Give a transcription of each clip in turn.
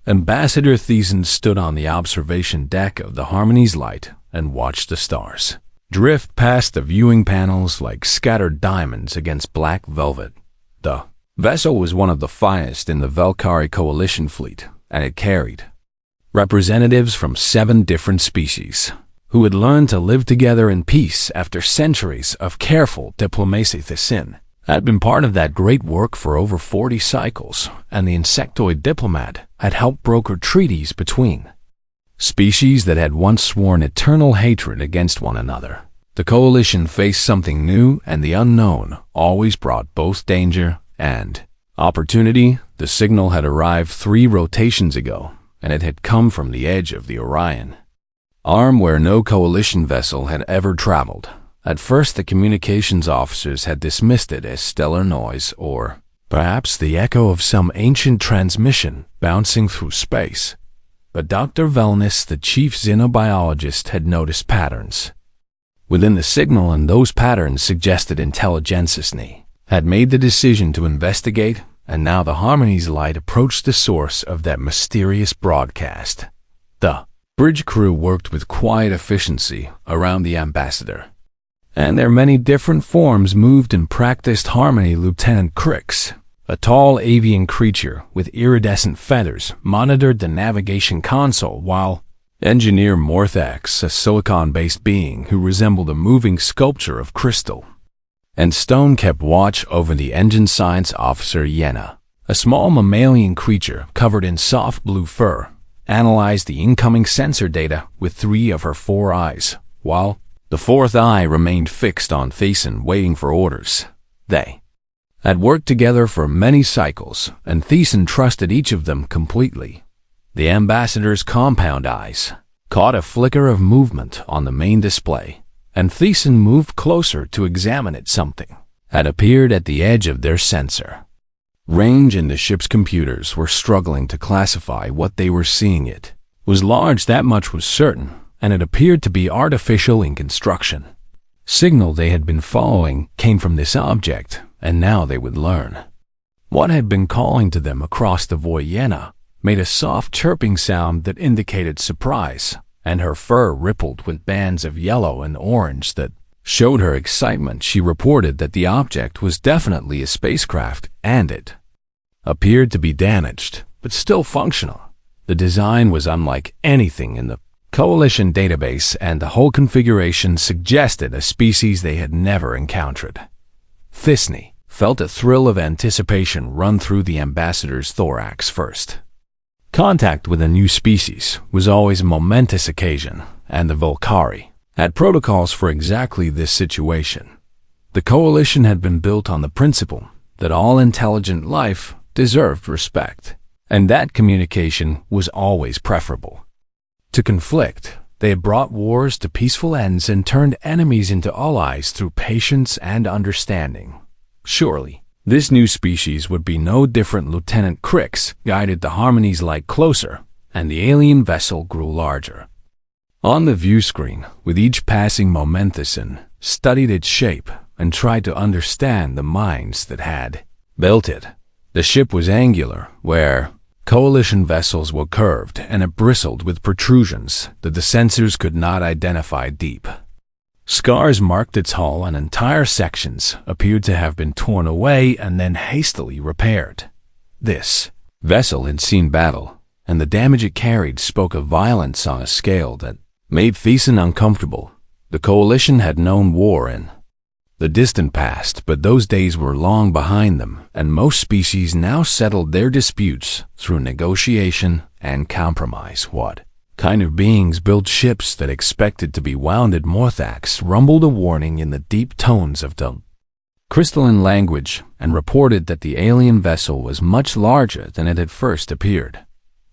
Ambassador Thiessen stood on the observation deck of the Harmony's light and watched the stars drift past the viewing panels like scattered diamonds against black velvet. The vessel was one of the finest in the Valkyrie coalition fleet, and it carried representatives from 7 different species who had learned to live together in peace after centuries of careful diplomacy. Thiessen had been part of that great work for over 40 cycles, and the insectoid diplomat had helped broker treaties between species that had once sworn eternal hatred against one another. The coalition faced something new, and the unknown always brought both danger and opportunity. The signal had arrived 3 rotations ago, and it had come from the edge of the Orion arm where no coalition vessel had ever traveled. At first, the communications officers had dismissed it as stellar noise, or perhaps the echo of some ancient transmission bouncing through space. But Dr. Wellness, the chief xenobiologist, had noticed patterns within the signal, and those patterns suggested intelligentsia had made the decision to investigate, and now the Harmony's light approached the source of that mysterious broadcast. The bridge crew worked with quiet efficiency around the ambassador, and their many different forms moved in practiced harmony. Lieutenant Crix, a tall avian creature with iridescent feathers, monitored the navigation console, while Engineer Morthax, a silicon-based being who resembled a moving sculpture of crystal and stone, kept watch over the engine science officer. Yenna, a small mammalian creature covered in soft blue fur, analyzed the incoming sensor data with 3 of her 4 eyes, while the 4th eye remained fixed on Thiessen, waiting for orders. They had worked together for many cycles, and Thiessen trusted each of them completely. The ambassador's compound eyes caught a flicker of movement on the main display, and Thiessen moved closer to examine it. Something had appeared at the edge of their sensor range, and the ship's computers were struggling to classify what they were seeing. It was large, that much was certain, and it appeared to be artificial in construction. Signal they had been following came from this object, and now they would learn what had been calling to them across the void. Yenna made a soft chirping sound that indicated surprise, and her fur rippled with bands of yellow and orange that showed her excitement. She reported that the object was definitely a spacecraft, and it appeared to be damaged, but still functional. The design was unlike anything in the Coalition database, and the whole configuration suggested a species they had never encountered. Thiessen felt a thrill of anticipation run through the ambassador's thorax. First contact with a new species was always a momentous occasion, and the Valkyrie had protocols for exactly this situation. The coalition had been built on the principle that all intelligent life deserved respect, and that communication was always preferable to conflict. They had brought wars to peaceful ends and turned enemies into allies through patience and understanding. Surely, this new species would be no different. Lieutenant Crix guided the Harmony's light closer, and the alien vessel grew larger on the view screen. With each passing moment, Thiessen studied its shape and tried to understand the minds that had built it. The ship was angular, where Coalition vessels were curved, and it bristled with protrusions that the sensors could not identify. Deep scars marked its hull, and entire sections appeared to have been torn away and then hastily repaired. This vessel had seen battle, and the damage it carried spoke of violence on a scale that made Thiessen uncomfortable. The Coalition had known war in the distant past, but those days were long behind them, and most species now settled their disputes through negotiation and compromise. What kind of beings built ships that expected to be wounded? Morthax rumbled a warning in the deep tones of the crystalline language and reported that the alien vessel was much larger than it had first appeared.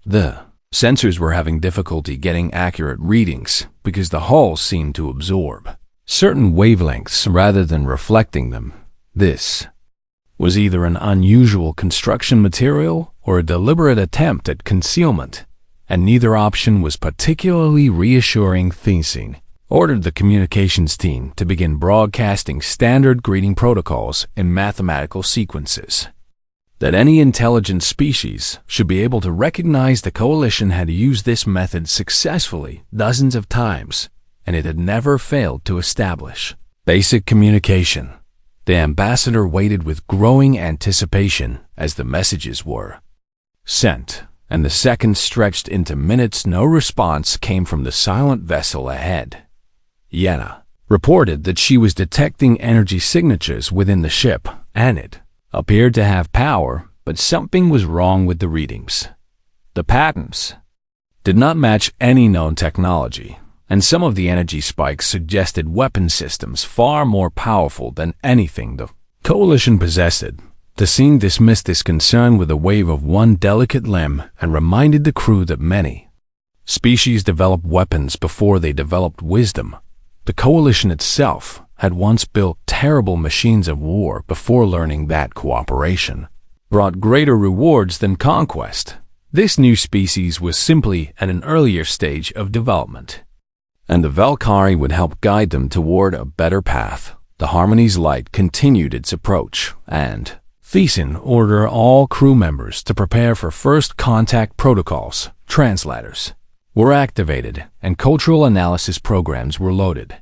The sensors were having difficulty getting accurate readings because the hull seemed to absorb certain wavelengths rather than reflecting them. This was either an unusual construction material or a deliberate attempt at concealment, and neither option was particularly reassuring. Thiessen ordered the communications team to begin broadcasting standard greeting protocols in mathematical sequences. that any intelligent species should be able to recognize the coalition had used this method successfully dozens of times, and it had never failed to establish basic communication. The ambassador waited with growing anticipation as the messages were sent, and the seconds stretched into minutes. No response came from the silent vessel ahead. Yenna reported that she was detecting energy signatures within the ship, and it appeared to have power, but something was wrong with the readings. The patterns did not match any known technology, and some of the energy spikes suggested weapon systems far more powerful than anything the coalition possessed. The scene dismissed this concern with a wave of one delicate limb and reminded the crew that many species developed weapons before they developed wisdom. The coalition itself had once built terrible machines of war before learning that cooperation brought greater rewards than conquest. This new species was simply at an earlier stage of development, and the Valkyrie would help guide them toward a better path. The Harmony's light continued its approach, and Thiessen ordered all crew members to prepare for first contact protocols. Translators were activated, and cultural analysis programs were loaded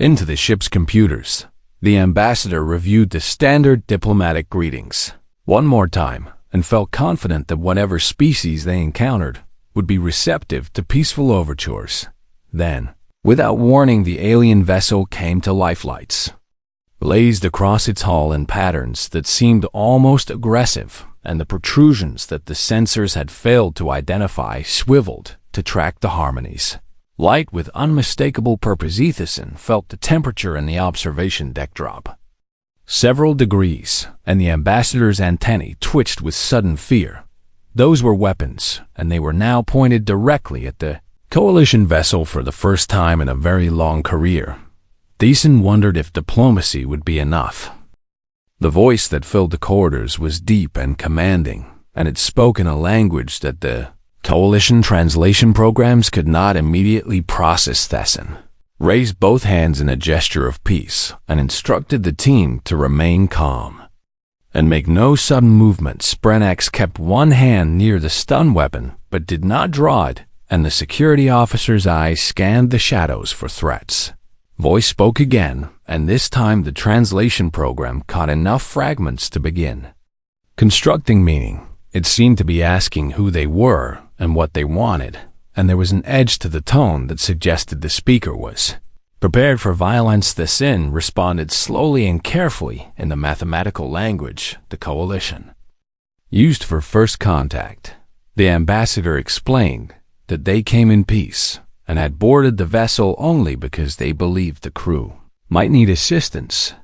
into the ship's computers. The ambassador reviewed the standard diplomatic greetings one more time and felt confident that whatever species they encountered would be receptive to peaceful overtures. Then, without warning, the alien vessel came to life. Lights blazed across its hull in patterns that seemed almost aggressive, and the protrusions that the sensors had failed to identify swiveled to track the Harmonies light with unmistakable purpose. Thiessen felt the temperature in the observation deck drop several degrees, and the ambassador's antennae twitched with sudden fear. Those were weapons, and they were now pointed directly at the coalition vessel. For the first time in a very long career, Thiessen wondered if diplomacy would be enough. The voice that filled the corridors was deep and commanding, and it spoke in a language that the coalition translation programs could not immediately process. Thiessen raised both hands in a gesture of peace and instructed the team to remain calm and make no sudden movements. Brennax kept one hand near the stun weapon but did not draw it, and the security officer's eyes scanned the shadows for threats. Voice spoke again, and this time the translation program caught enough fragments to begin constructing meaning. It seemed to be asking who they were and what they wanted, and there was an edge to the tone that suggested the speaker was prepared for violence. Thiessen responded slowly and carefully in the mathematical language the coalition used for first contact. The ambassador explained that they came in peace and had boarded the vessel only because they believed the crew might need assistance.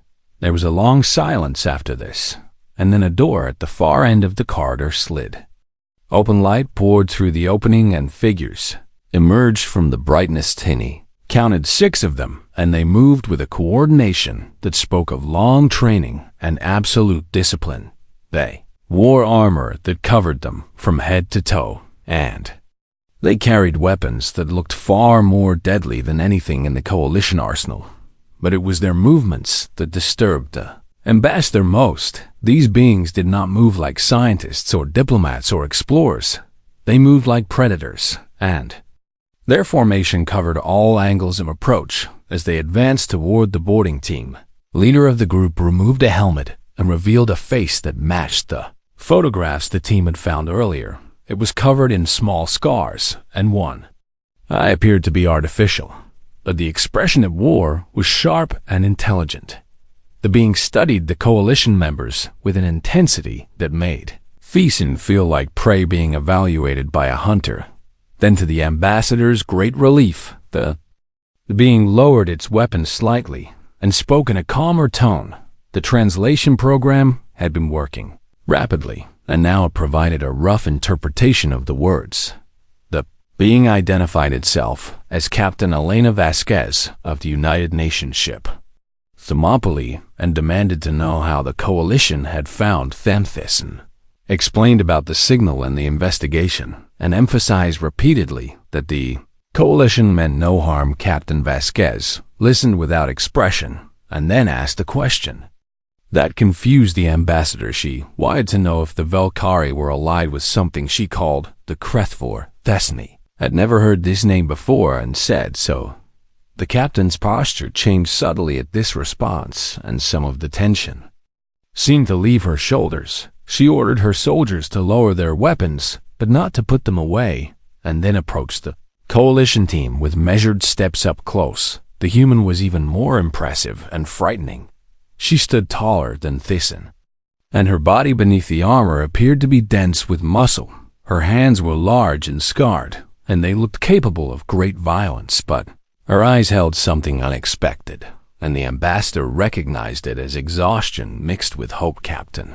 There was a long silence after this, and then a door at the far end of the corridor slid open. Light poured through the opening, and figures emerged from the brightness. Tinny counted 6 of them, and they moved with a coordination that spoke of long training and absolute discipline. They wore armor that covered them from head to toe, and they carried weapons that looked far more deadly than anything in the coalition arsenal. But it was their movements that disturbed the ambassador most. These beings did not move like scientists or diplomats or explorers. They moved like predators, and their formation covered all angles of approach as they advanced toward the boarding team. Leader of the group removed a helmet and revealed a face that matched the photographs the team had found earlier. It was covered in small scars, and one eye appeared to be artificial, but the expression it wore was sharp and intelligent. The being studied the coalition members with an intensity that made Thiessen feel like prey being evaluated by a hunter. Then, to the ambassador's great relief, the being lowered its weapon slightly and spoke in a calmer tone. The translation program had been working rapidly, and now it provided a rough interpretation of the words. The being identified itself as Captain Elena Vasquez of the United Nations ship Thermopylae, and demanded to know how the coalition had found Thiessen. Explained about the signal and the investigation, and emphasized repeatedly that the coalition meant no harm. Captain Vasquez listened without expression, and then asked a question. That confused the ambassador. She wanted to know if the Velkari were allied with something she called the Krethvor Thesny. Had never heard this name before and said so. The captain's posture changed subtly at this response, and some of the tension seemed to leave her shoulders. She ordered her soldiers to lower their weapons, but not to put them away, and then approached the coalition team with measured steps up close. The human was even more impressive and frightening. She stood taller than Thyssen, and her body beneath the armor appeared to be dense with muscle. Her hands were large and scarred, and they looked capable of great violence, but her eyes held something unexpected, and the ambassador recognized it as exhaustion mixed with hope. Captain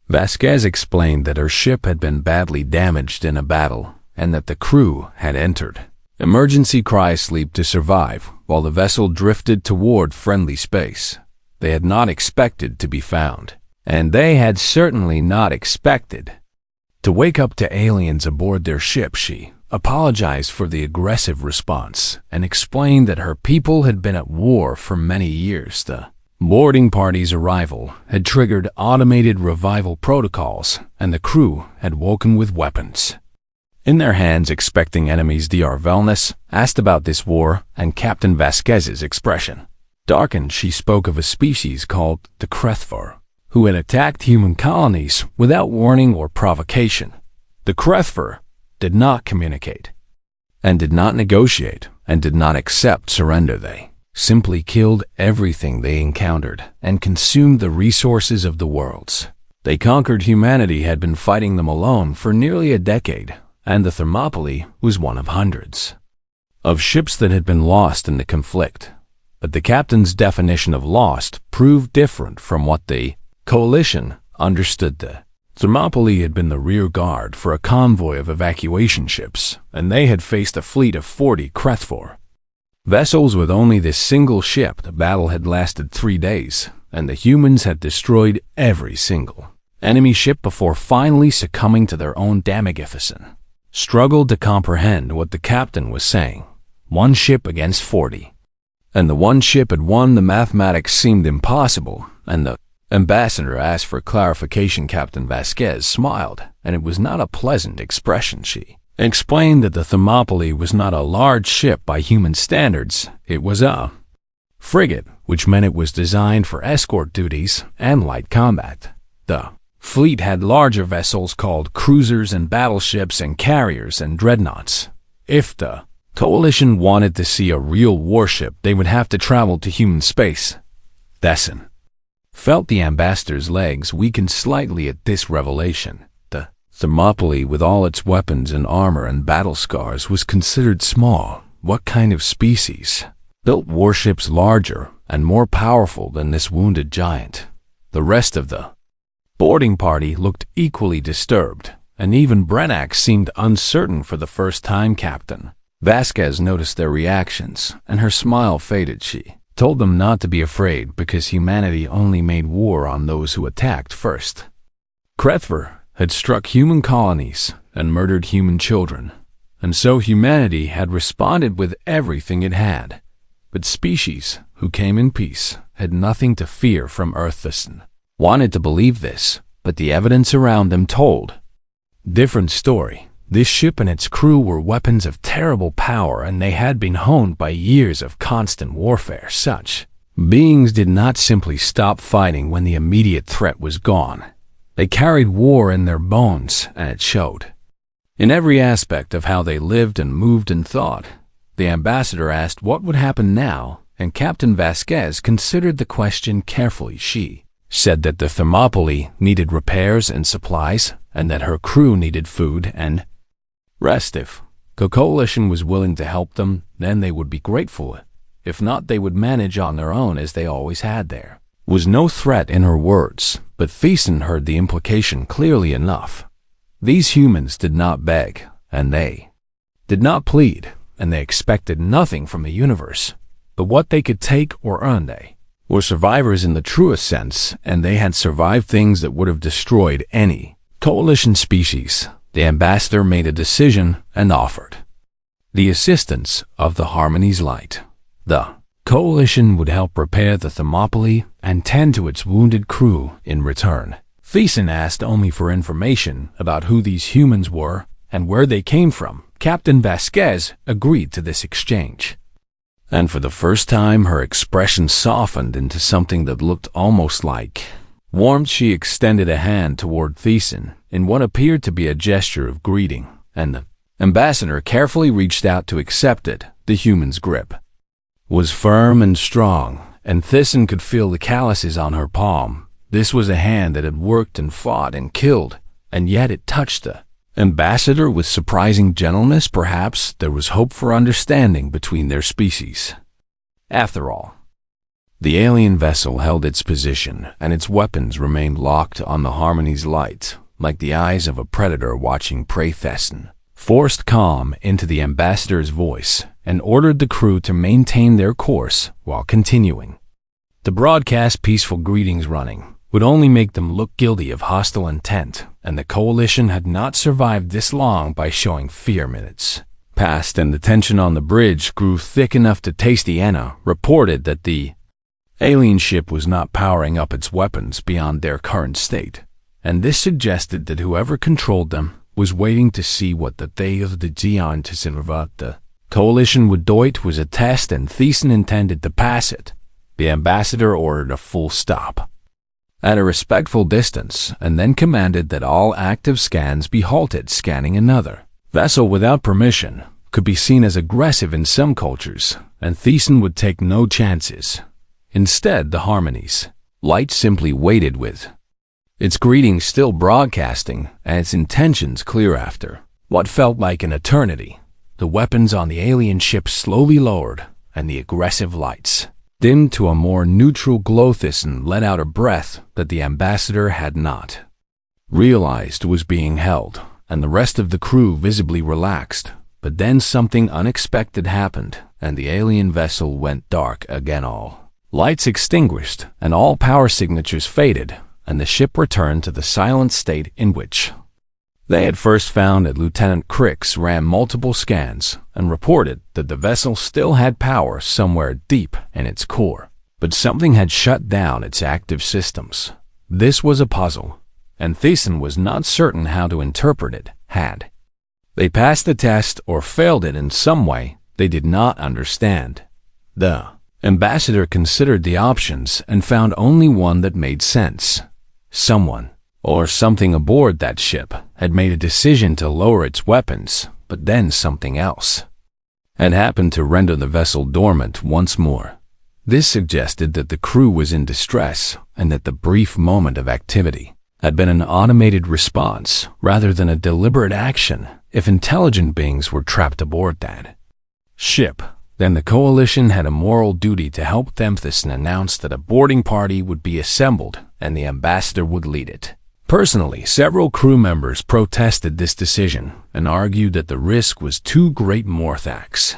Vasquez explained that her ship had been badly damaged in a battle, and that the crew had entered emergency cry sleep to survive while the vessel drifted toward friendly space. They had not expected to be found, and they had certainly not expected to wake up to aliens aboard their ship. She apologized for the aggressive response and explained that her people had been at war for many years. The boarding party's arrival had triggered automated revival protocols, and the crew had woken with weapons in their hands, expecting enemies. Dr. Wellness asked about this war, and Captain Vasquez's expression darkened. She spoke of a species called the Krethvor, who had attacked human colonies without warning or provocation. The Krethvor did not communicate, and did not negotiate, and did not accept surrender. They simply killed everything they encountered and consumed the resources of the worlds. They conquered humanity, had been fighting them alone for nearly a decade, and the Thermopylae was one of hundreds of ships that had been lost in the conflict. But the captain's definition of lost proved different from what the coalition understood. The Thermopylae had been the rear guard for a convoy of evacuation ships, and they had faced a fleet of 40 Krethvor vessels with only this single ship. The battle had lasted 3 days, and the humans had destroyed every single enemy ship before finally succumbing to their own magnificence. Struggled to comprehend what the captain was saying. One ship against 40. And the one ship had won. The mathematics seemed impossible, and the ambassador asked for clarification. Captain Vasquez smiled, and it was not a pleasant expression. She explained that the Thermopylae was not a large ship by human standards. It was a frigate, which meant it was designed for escort duties and light combat. The fleet had larger vessels called cruisers and battleships and carriers and dreadnoughts. If the coalition wanted to see a real warship, they would have to travel to human space. Thyssen felt the ambassador's legs weaken slightly at this revelation. The Thermopylae, with all its weapons and armor and battle scars, was considered small. What kind of species built warships larger and more powerful than this wounded giant? The rest of the boarding party looked equally disturbed, and even Brennack seemed uncertain for the first time. Captain Vasquez noticed their reactions, and her smile faded. She told them not to be afraid, because humanity only made war on those who attacked first. Krethvor had struck human colonies and murdered human children, and so humanity had responded with everything it had. But species who came in peace had nothing to fear from Earth. Thyssen wanted to believe this, but the evidence around them told different story. This ship and its crew were weapons of terrible power, and they had been honed by years of constant warfare. Such beings did not simply stop fighting when the immediate threat was gone. They carried war in their bones, and it showed in every aspect of how they lived and moved and thought. The ambassador asked what would happen now, and Captain Vasquez considered the question carefully. She said that the Thermopylae needed repairs and supplies, and that her crew needed food and rest. If the coalition was willing to help them, then they would be grateful. If not, they would manage on their own as they always had. There was no threat in her words, but Thyssen heard the implication clearly enough. These humans did not beg, and they did not plead, and they expected nothing from the universe but what they could take or earn. They were survivors in the truest sense, and they had survived things that would have destroyed any coalition species. The ambassador made a decision and offered the assistance of the Harmony's light. The Coalition would help repair the Thermopylae and tend to its wounded crew in return. Thiessen asked only for information about who these humans were and where they came from. Captain Vasquez agreed to this exchange. And for the first time, her expression softened into something that looked almost like warmth. She extended a hand toward Thiessen in what appeared to be a gesture of greeting, and the ambassador carefully reached out to accept it. The human's grip was firm and strong, and Thiessen could feel the calluses on her palm. This was a hand that had worked and fought and killed, and yet it touched the ambassador with surprising gentleness. Perhaps there was hope for understanding between their species. After all, the alien vessel held its position, and its weapons remained locked on the Harmony's light, like the eyes of a predator watching prey. Thiessen forced calm into the ambassador's voice and ordered the crew to maintain their course while continuing to broadcast peaceful greetings. Running would only make them look guilty of hostile intent, and the coalition had not survived this long by showing fear. Minutes passed, and the tension on the bridge grew thick enough to Tasty Anna reported that the alien ship was not powering up its weapons beyond their current state, and this suggested that whoever controlled them was waiting to see what the they of the Gion to survive. The coalition would do it was a test, and Thiessen intended to pass it. The ambassador ordered a full stop at a respectful distance, and then commanded that all active scans be halted. Scanning another vessel without permission could be seen as aggressive in some cultures, and Thiessen would take no chances. Instead, the Harmony's light simply waited with its greetings still broadcasting and its intentions clear. After what felt like an eternity, the weapons on the alien ship slowly lowered, and the aggressive lights dimmed to a more neutral glow. Thiessen let out a breath that the ambassador had not realized was being held, and the rest of the crew visibly relaxed. But then something unexpected happened, and the alien vessel went dark again. All lights extinguished, and all power signatures faded, and the ship returned to the silent state in which they had first found it. Lieutenant Crix ran multiple scans and reported that the vessel still had power somewhere deep in its core, but something had shut down its active systems. This was a puzzle, and Thiessen was not certain how to interpret it. Had they passed the test or failed it in some way they did not understand? The ambassador considered the options and found only one that made sense. Someone or something aboard that ship had made a decision to lower its weapons, but then something else had happened to render the vessel dormant once more. This suggested that the crew was in distress, and that the brief moment of activity had been an automated response rather than a deliberate action. If intelligent beings were trapped aboard that ship, then the coalition had a moral duty to help them. Thiessen announced that a boarding party would be assembled, and the ambassador would lead it personally. Several crew members protested this decision and argued that the risk was too great. Morthax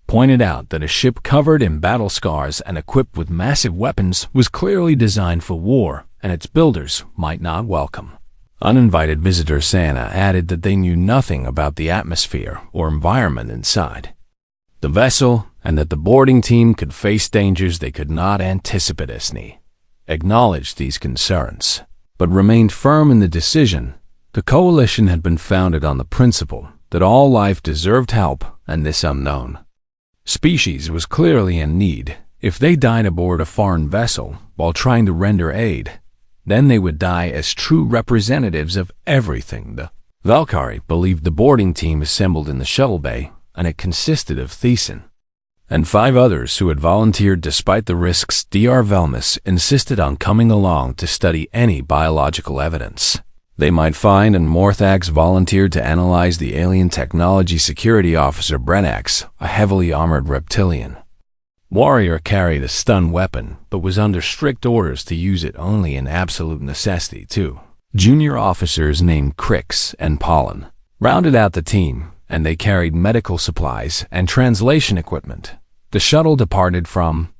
pointed out that a ship covered in battle scars and equipped with massive weapons was clearly designed for war, and its builders might not welcome uninvited visitors. Santa added that they knew nothing about the atmosphere or environment inside the vessel, and that the boarding team could face dangers they could not anticipate. Esney acknowledged these concerns, but remained firm in the decision. The coalition had been founded on the principle that all life deserved help, and this unknown species was clearly in need. If they died aboard a foreign vessel while trying to render aid, then they would die as true representatives of everything. The Valkyrie believed the boarding team assembled in the shuttle bay, and it consisted of Thiessen and 5 others who had volunteered despite the risks. Dr. Velmus insisted on coming along to study any biological evidence they might find, and Morthax volunteered to analyze the alien technology. Security officer Brenax, a heavily armored reptilian warrior, carried a stun weapon, but was under strict orders to use it only in absolute necessity. 2 junior officers named Crix and Pollen rounded out the team, and they carried medical supplies and translation equipment. The shuttle departed from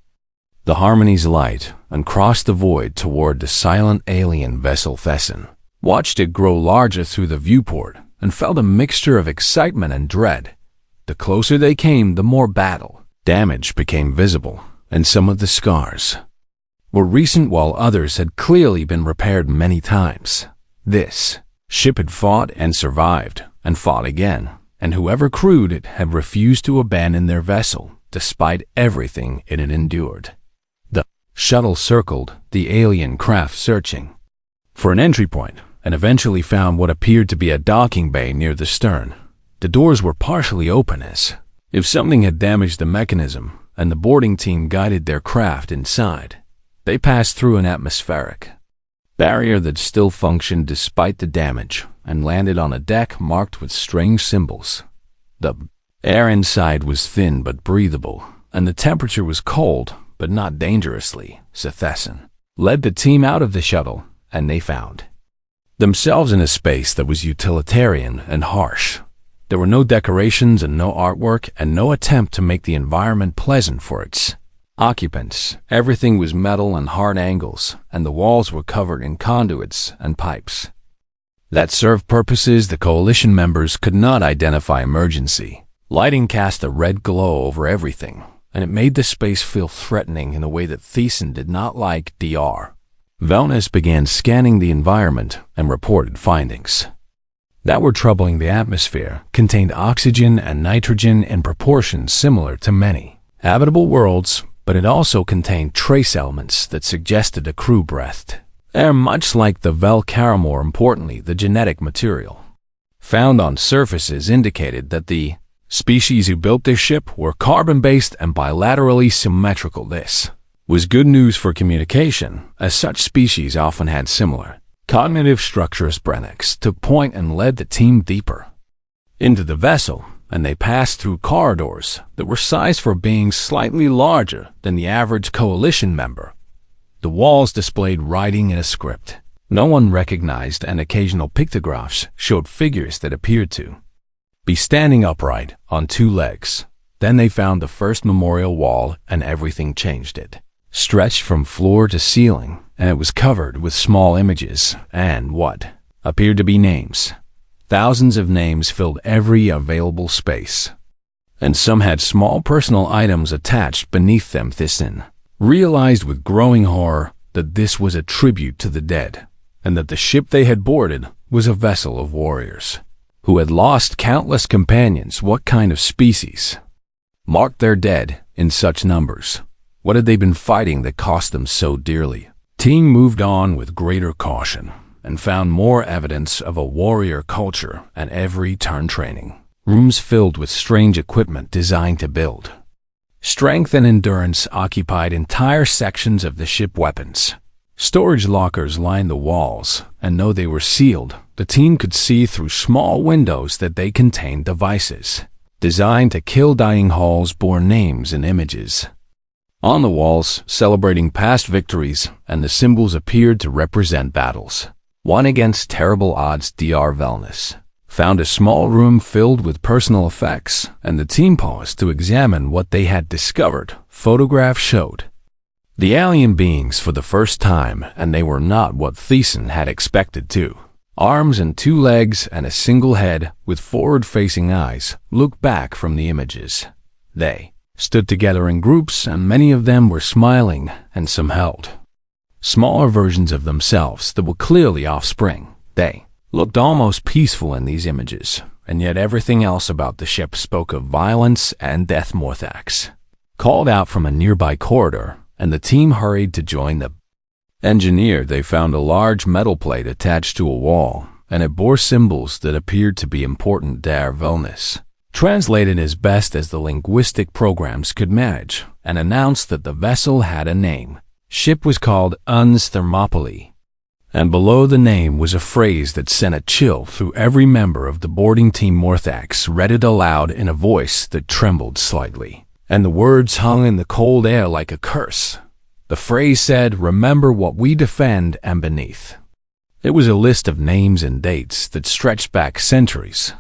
the Harmony's light and crossed the void toward the silent alien vessel. Thiessen watched it grow larger through the viewport and felt a mixture of excitement and dread. The closer they came, the more battle damage became visible, and some of the scars were recent while others had clearly been repaired many times. This ship had fought and survived and fought again, and whoever crewed it had refused to abandon their vessel despite everything it had endured. The shuttle circled the alien craft, searching for an entry point, and eventually found what appeared to be a docking bay near the stern. The doors were partially open as if something had damaged the mechanism, and the boarding team guided their craft inside. They passed through an atmospheric barrier that still functioned despite the damage and landed on a deck marked with strange symbols. The air inside was thin but breathable, and the temperature was cold but not dangerously. Sethessan led the team out of the shuttle, and they found themselves in a space that was utilitarian and harsh. There were no decorations and no artwork and no attempt to make the environment pleasant for its occupants. Everything was metal and hard angles, and the walls were covered in conduits and pipes that served purposes the Coalition members could not identify. Emergency lighting cast a red glow over everything, and it made the space feel threatening in a way that Thiessen did not like. Dr. Wellness began scanning the environment and reported findings that were troubling. The atmosphere contained oxygen and nitrogen in proportions similar to many habitable worlds, but it also contained trace elements that suggested a crew-breathed air, much like the Velcara. More importantly, the genetic material found on surfaces indicated that the species who built this ship were carbon-based and bilaterally symmetrical. This was good news for communication, as such species often had similar cognitive structures. Brennex took point and led the team deeper into the vessel, and they passed through corridors that were sized for being slightly larger than the average Coalition member. The walls displayed writing in a script no one recognized, and occasional pictographs showed figures that appeared to be standing upright on two legs. Then they found the first memorial wall, and everything changed. It stretched from floor to ceiling, and it was covered with small images and what appeared to be names. Thousands of names filled every available space, and some had small personal items attached beneath them. Thiessen realized with growing horror that this was a tribute to the dead, and that the ship they had boarded was a vessel of warriors who had lost countless companions. What kind of species marked their dead in such numbers? What had they been fighting that cost them so dearly? Team moved on with greater caution and found more evidence of a warrior culture at every turn. Training rooms filled with strange equipment designed to build strength and endurance occupied entire sections of the ship. Weapons storage lockers lined the walls, and though they were sealed, the team could see through small windows that they contained devices designed to kill. Dying halls bore names and images on the walls celebrating past victories, and the symbols appeared to represent battles won against terrible odds. Dr. Wellness found a small room filled with personal effects, and the team paused to examine what they had discovered. Photographs showed the alien beings for the first time, and they were not what Thiessen had expected. 2 arms and 2 legs and a single head with forward-facing eyes looked back from the images. They stood together in groups, and many of them were smiling, and some held smaller versions of themselves that were clearly offspring. They looked almost peaceful in these images, and yet everything else about the ship spoke of violence and death. Morthax called out from a nearby corridor, and the team hurried to join the engineer. They found a large metal plate attached to a wall, and it bore symbols that appeared to be important. Dr. Wellness translated as best as the linguistic programs could manage, and announced that the vessel had a name. Ship was called Uns Thermopylae, and below the name was a phrase that sent a chill through every member of the boarding team. Morthax read it aloud in a voice that trembled slightly, and the words hung in the cold air like a curse. The phrase said, "Remember what we defend," and beneath it was a list of names and dates that stretched back centuries.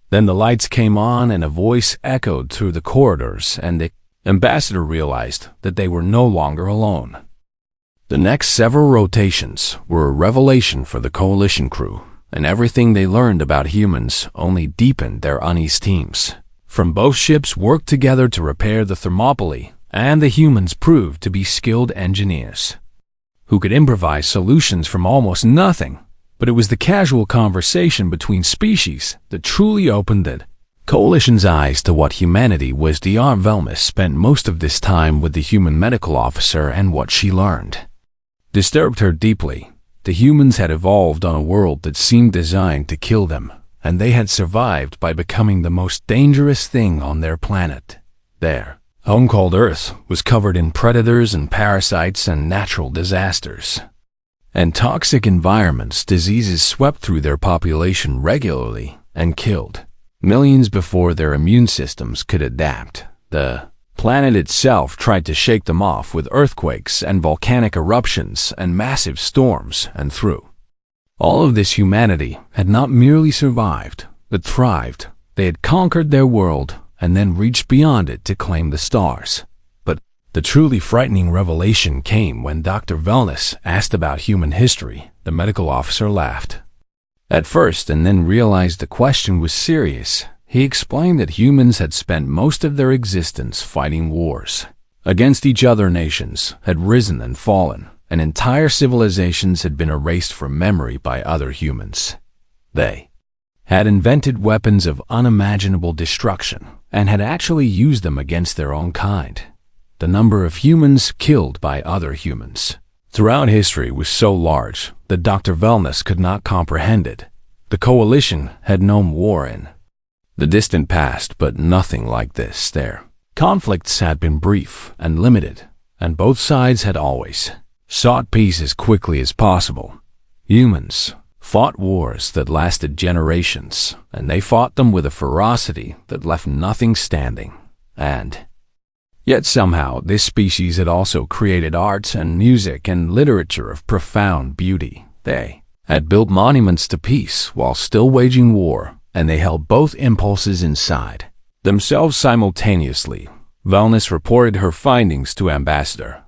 Then the lights came on, and a voice echoed through the corridors, and the ambassador realized that they were no longer alone. The next several rotations were a revelation for the Coalition crew, and everything they learned about humans only deepened their unease. Teams from both ships worked together to repair the Thermopylae and the humans proved to be skilled engineers who could improvise solutions from almost nothing. But it was the casual conversation between species that truly opened the Coalition's eyes to what humanity was. Dr. Velmus spent most of this time with the human medical officer, and what she learned disturbed her deeply. The humans had evolved on a world that seemed designed to kill them, and they had survived by becoming the most dangerous thing on their planet. Their home called Earth was covered in predators and parasites and natural disasters. And toxic environments, diseases swept through their population regularly and killed millions before their immune systems could adapt. The planet itself tried to shake them off with earthquakes and volcanic eruptions and massive storms, and through all of this, humanity had not merely survived, but thrived. They had conquered their world and then reached beyond it to claim the stars. But the truly frightening revelation came when Dr. Velmus asked about human history. The medical officer laughed at first and then realized the question was serious. He explained that humans had spent most of their existence fighting wars against each other. Nations had risen and fallen, and entire civilizations had been erased from memory by other humans. They had invented weapons of unimaginable destruction and had actually used them against their own kind. The number of humans killed by other humans throughout history was so large that Dr. Velmus could not comprehend it. The Coalition had known war in the distant past, but nothing like this. Their conflicts had been brief and limited, and both sides had always sought peace as quickly as possible. Humans fought wars that lasted generations, and they fought them with a ferocity that left nothing standing. And yet somehow this species had also created arts and music and literature of profound beauty. They had built monuments to peace while still waging war, and they held both impulses inside themselves simultaneously. Velmus reported her findings to Ambassador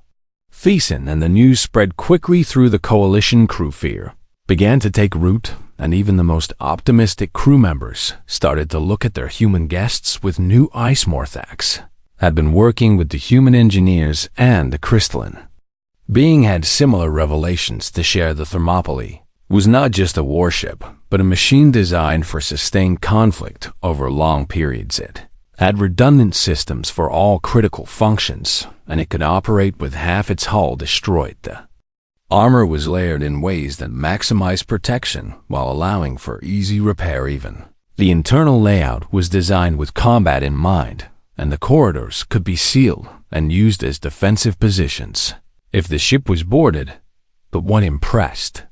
Thiessen, and the news spread quickly through the Coalition crew. Fear began to take root, and even the most optimistic crew members started to look at their human guests with new eyes. Morthax had been working with the human engineers, and the crystalline being had similar revelations to share. The Thermopylae was not just a warship, but a machine designed for sustained conflict over long periods. It had redundant systems for all critical functions, and it could operate with half its hull destroyed. The armor was layered in ways that maximized protection while allowing for easy repair. Even the internal layout was designed with combat in mind, and the corridors could be sealed and used as defensive positions if the ship was boarded. But what impressed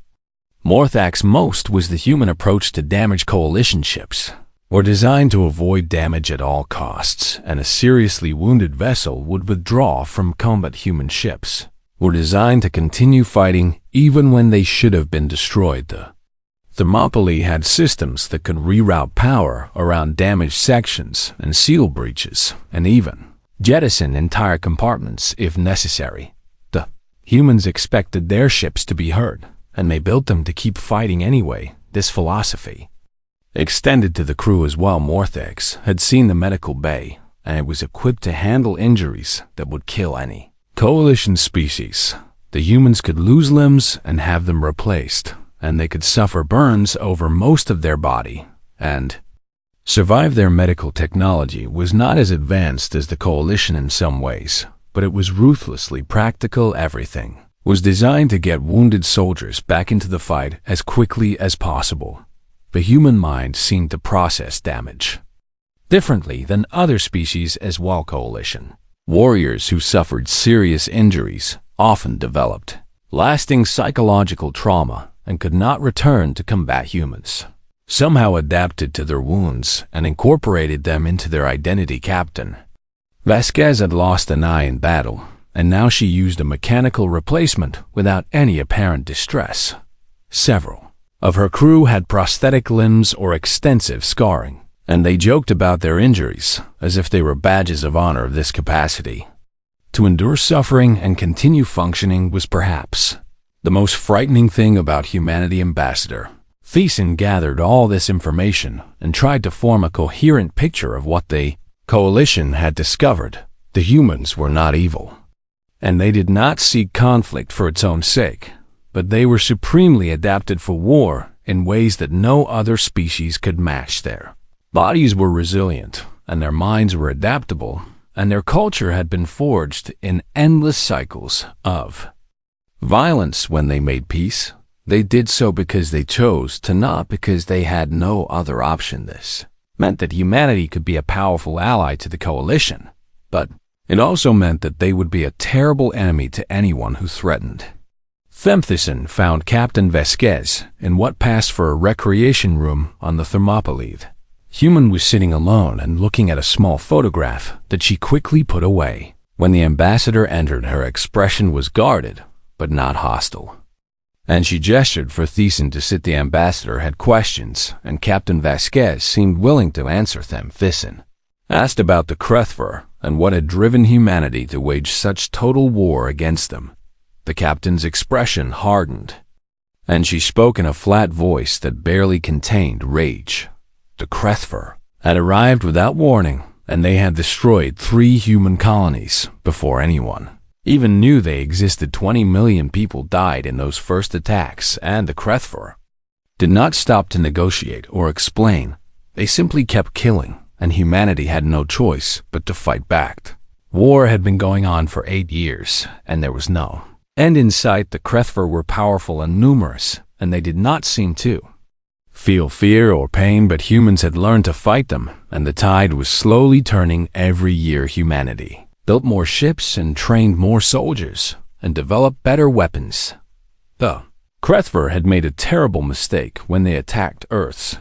Morthax most was the human approach to damage. Coalition ships were designed to avoid damage at all costs, and a seriously wounded vessel would withdraw from combat. Human ships were designed to continue fighting even when they should have been destroyed. The Thermopylae had systems that could reroute power around damaged sections and seal breaches, and even jettison entire compartments if necessary. The humans expected their ships to be hurt, and they built them to keep fighting anyway. This philosophy extended to the crew as well. Morthax had seen the medical bay, and it was equipped to handle injuries that would kill any Coalition species. The humans could lose limbs and have them replaced, and they could suffer burns over most of their body and survive. Their medical technology was not as advanced as the Coalition in some ways, but it was ruthlessly practical. Everything was designed to get wounded soldiers back into the fight as quickly as possible. The human mind seemed to process damage differently than other species as well. Coalition warriors who suffered serious injuries often developed lasting psychological trauma and could not return to combat. Humans somehow adapted to their wounds and incorporated them into their identity. Captain Vasquez had lost an eye in battle, and now she used a mechanical replacement without any apparent distress. Several of her crew had prosthetic limbs or extensive scarring, and they joked about their injuries as if they were badges of honor. This capacity to endure suffering and continue functioning was perhaps the most frightening thing about humanity. Ambassador Thiessen gathered all this information and tried to form a coherent picture of what the Coalition had discovered. The humans were not evil, and they did not seek conflict for its own sake, but they were supremely adapted for war in ways that no other species could match. Their bodies were resilient, and their minds were adaptable, and their culture had been forged in endless cycles of violence. When they made peace, they did so because they chose to, not because they had no other option. This meant that humanity could be a powerful ally to the coalition, but it also meant that they would be a terrible enemy to anyone who threatened. Themthison found Captain Vasquez in what passed for a recreation room on the Thermopylae. Human was sitting alone and looking at a small photograph that she quickly put away. When the ambassador entered, her expression was guarded, but not hostile. And she gestured for Thiessen to sit. The ambassador had questions, and Captain Vasquez seemed willing to answer them. Thiessen asked about the Krethver and what had driven humanity to wage such total war against them. The captain's expression hardened, and she spoke in a flat voice that barely contained rage. The Krethver had arrived without warning, and they had destroyed 3 human colonies before anyone even knew they existed. 20 million people died in those first attacks, and the Krethver did not stop to negotiate or explain. They simply kept killing, and humanity had no choice but to fight back. War had been going on for 8 years, and there was no end in sight. The Krethver were powerful and numerous, and they did not seem to feel fear or pain, but humans had learned to fight them, and the tide was slowly turning. Every year humanity built more ships and trained more soldiers and developed better weapons. The Krethver had made a terrible mistake when they attacked Earth's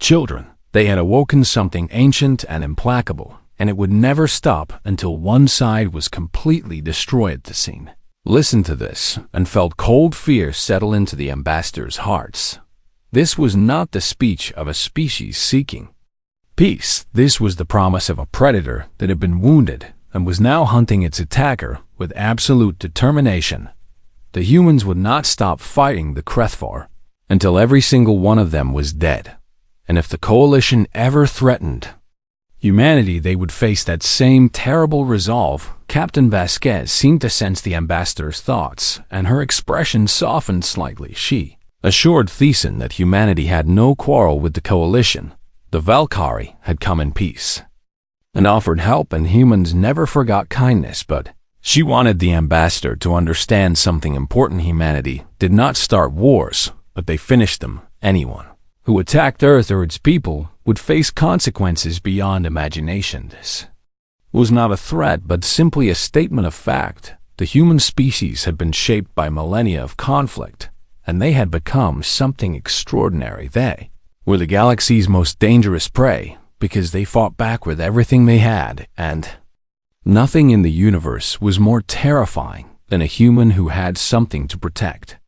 children. They had awoken something ancient and implacable, and it would never stop until one side was completely destroyed. The scene listened to this and felt cold fear settle into the ambassadors' hearts. This was not the speech of a species seeking peace. This was the promise of a predator that had been wounded and was now hunting its attacker with absolute determination. The humans would not stop fighting the Krethver until every single one of them was dead. And if the coalition ever threatened humanity, they would face that same terrible resolve. Captain Vasquez seemed to sense the ambassador's thoughts, and her expression softened slightly. She assured Thiessen that humanity had no quarrel with the coalition. The Valkyrie had come in peace and offered help, and humans never forgot kindness, but she wanted the ambassador to understand something important. Humanity did not start wars, but they finished them. Anyone who attacked Earth or its people would face consequences beyond imagination. This was not a threat, but simply a statement of fact. The human species had been shaped by millennia of conflict, and they had become something extraordinary. They were the galaxy's most dangerous prey because they fought back with everything they had, and nothing in the universe was more terrifying than a human who had something to protect.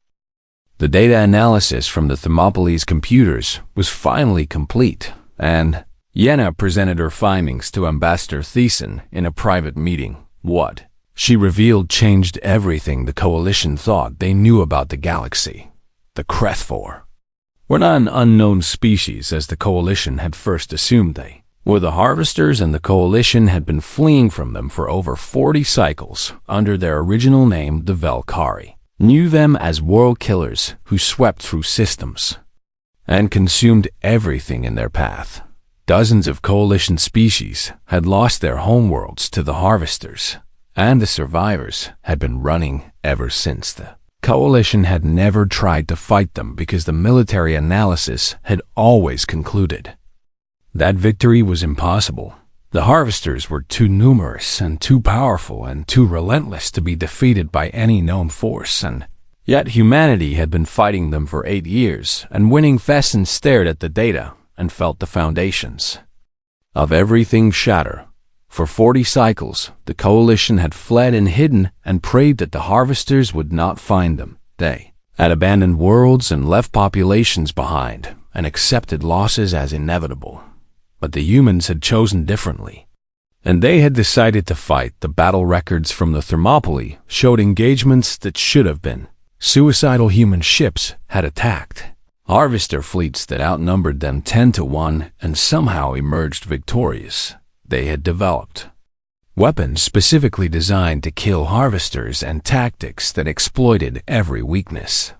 The data analysis from the Thermopylae computers was finally complete, and Yenna presented her findings to Ambassador Thiessen in a private meeting. What she revealed changed everything the coalition thought they knew about the galaxy. The Krethver were not an unknown species as the coalition had first assumed. They were the harvesters, and the coalition had been fleeing from them for over 40 cycles under their original name. The Valkyrie knew them as world killers who swept through systems and consumed everything in their path. Dozens of coalition species had lost their homeworlds to the harvesters, and the survivors had been running ever since. The coalition had never tried to fight them because the military analysis had always concluded that victory was impossible. The harvesters were too numerous and too powerful and too relentless to be defeated by any known force, and yet humanity had been fighting them for 8 years and winning. Fesson stared at the data and felt the foundations of everything shatter. For 40 cycles, the coalition had fled and hidden and prayed that the harvesters would not find them. They had abandoned worlds and left populations behind and accepted losses as inevitable. But the humans had chosen differently, and they had decided to fight. The battle records from the Thermopylae showed engagements that should have been suicidal. Human ships had attacked harvester fleets that outnumbered them 10 to 1 and somehow emerged victorious. They had developed weapons specifically designed to kill harvesters and tactics that exploited every weakness.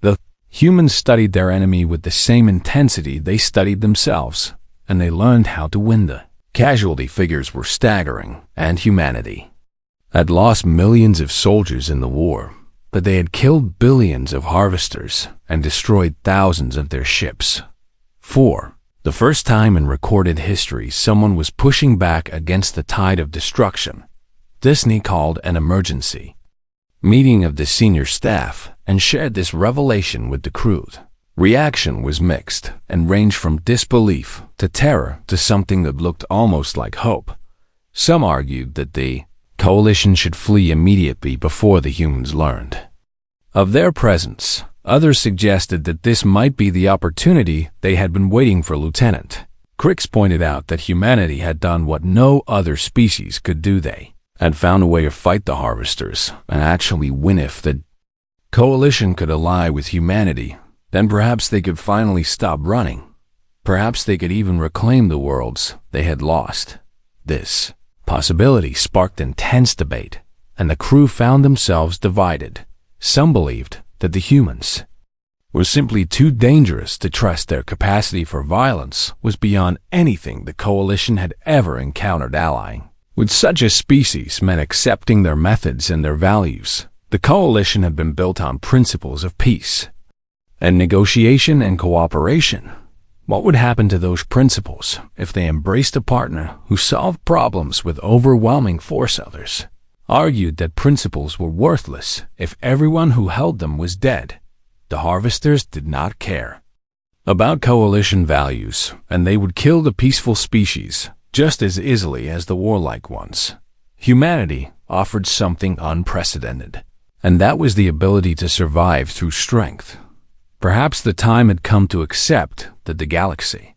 The humans studied their enemy with the same intensity they studied themselves, and they learned how to win. The casualty figures were staggering, and humanity had lost millions of soldiers in the war, but they had killed billions of harvesters and destroyed thousands of their ships. 4. The first time in recorded history someone was pushing back against the tide of destruction. Disney called an emergency meeting of the senior staff and shared this revelation with the crew. Reaction was mixed and ranged from disbelief to terror to something that looked almost like hope. Some argued that the coalition should flee immediately before the humans learned of their presence. Others suggested that this might be the opportunity they had been waiting for. Lieutenant Crix pointed out that humanity had done what no other species could do. They had found a way to fight the harvesters and actually win. If the coalition could ally with humanity, then perhaps they could finally stop running. Perhaps they could even reclaim the worlds they had lost. This possibility sparked intense debate, and the crew found themselves divided. Some believed that the humans were simply too dangerous to trust. Their capacity for violence was beyond anything the coalition had ever encountered. Allying with such a species meant accepting their methods and their values. The coalition had been built on principles of peace and negotiation and cooperation. What would happen to those principles if they embraced a partner who solved problems with overwhelming force? Others argued that principles were worthless if everyone who held them was dead. The harvesters did not care about coalition values, and they would kill the peaceful species just as easily as the warlike ones. Humanity offered something unprecedented, and that was the ability to survive through strength. Perhaps the time had come to accept that the galaxy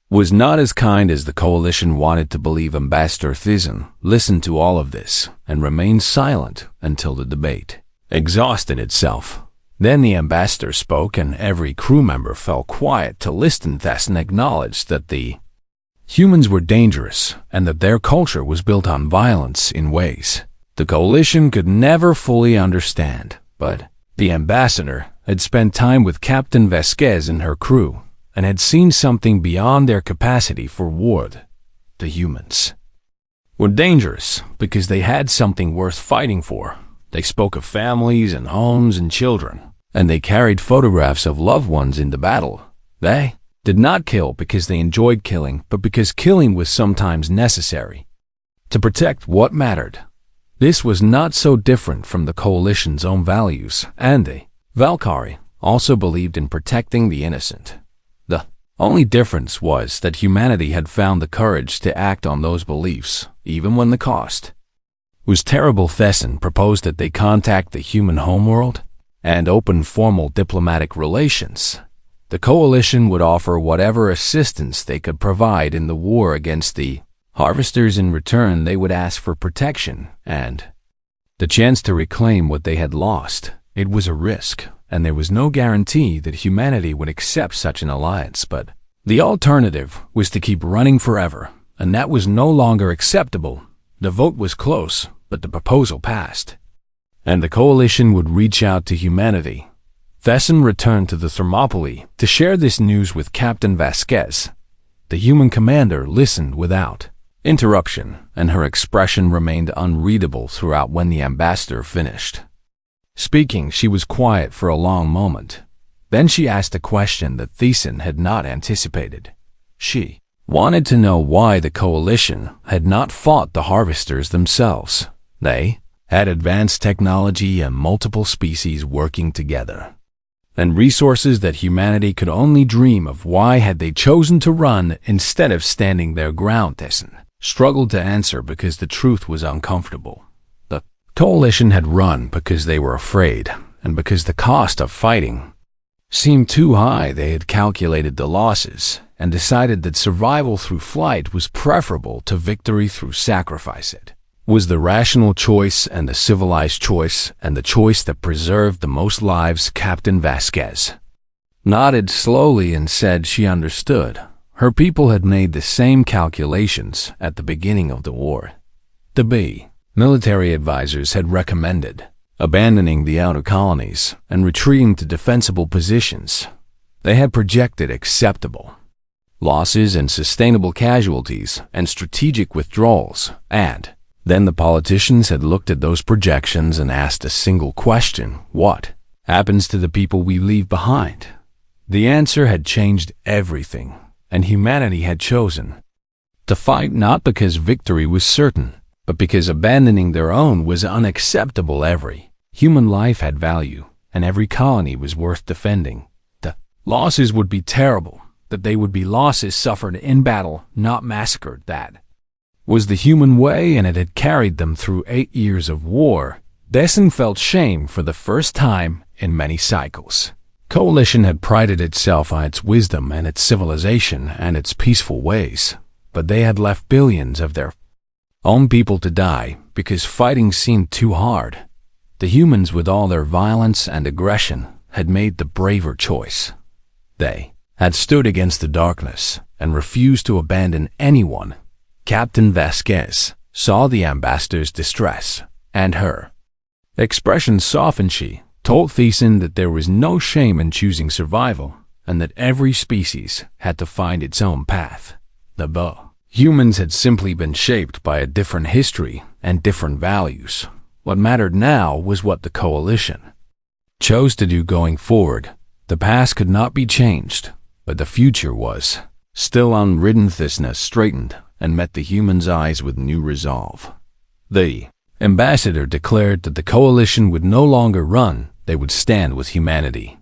was not as kind as the coalition wanted to believe. Ambassador Thizan listened to all of this and remained silent until the debate exhausted itself. Then the ambassador spoke, and every crew member fell quiet to listen. Thizan acknowledged that the humans were dangerous and that their culture was built on violence in ways the coalition could never fully understand. But the ambassador had spent time with Captain Vasquez and her crew and had seen something beyond their capacity for war. The humans were dangerous because they had something worth fighting for. They spoke of families and homes and children, and they carried photographs of loved ones into battle. They did not kill because they enjoyed killing, but because killing was sometimes necessary to protect what mattered. This was not so different from the coalition's own values, and the Valkyrie also believed in protecting the innocent. The only difference was that humanity had found the courage to act on those beliefs, even when the cost was terrible. Thizan proposed that they contact the human homeworld and open formal diplomatic relations. The coalition would offer whatever assistance they could provide in the war against the harvesters. In return, they would ask for protection and the chance to reclaim what they had lost. It was a risk, and there was no guarantee that humanity would accept such an alliance, but the alternative was to keep running forever, and that was no longer acceptable. The vote was close, but the proposal passed, and the coalition would reach out to humanity. Thizan returned to the Thermopylae to share this news with Captain Vasquez. The human commander listened without interruption, and her expression remained unreadable throughout. When the ambassador finished speaking, she was quiet for a long moment. Then she asked a question that Thizan had not anticipated. She wanted to know why the coalition had not fought the harvesters themselves. They had advanced technology and multiple species working together, and resources that humanity could only dream of. Why had they chosen to run instead of standing their ground? Thizan struggled to answer because the truth was uncomfortable. The coalition had run because they were afraid, and because the cost of fighting seemed too high. They had calculated the losses and decided that survival through flight was preferable to victory through sacrifice. It was the rational choice and the civilized choice, and the choice that preserved the most lives. Captain Vasquez nodded slowly and said she understood. Her people had made the same calculations at the beginning of the war. The military advisors had recommended abandoning the outer colonies and retreating to defensible positions. They had projected acceptable losses and sustainable casualties and strategic withdrawals, and then the politicians had looked at those projections and asked a single question: what happens to the people we leave behind? The answer had changed everything, and humanity had chosen to fight not because victory was certain, but because abandoning their own was unacceptable. Every human life had value, and every colony was worth defending. The losses would be terrible, that they would be losses suffered in battle, not massacred. That was the human way, and it had carried them through 8 years of war. Dessen felt shame for the first time in many cycles. Coalition had prided itself on its wisdom and its civilization and its peaceful ways, but they had left billions of their own people to die because fighting seemed too hard. The humans, with all their violence and aggression, had made the braver choice. They had stood against the darkness and refused to abandon anyone. Captain Vasquez saw the ambassador's distress, and her expression softened. She told Thiessen that there was no shame in choosing survival, and that every species had to find its own path. The humans had simply been shaped by a different history and different values. What mattered now was what the coalition chose to do going forward. The past could not be changed, but the future was. Still unwritten, Thiessen straightened and met the humans' eyes with new resolve. The ambassador declared that the coalition would no longer run. They would stand with humanity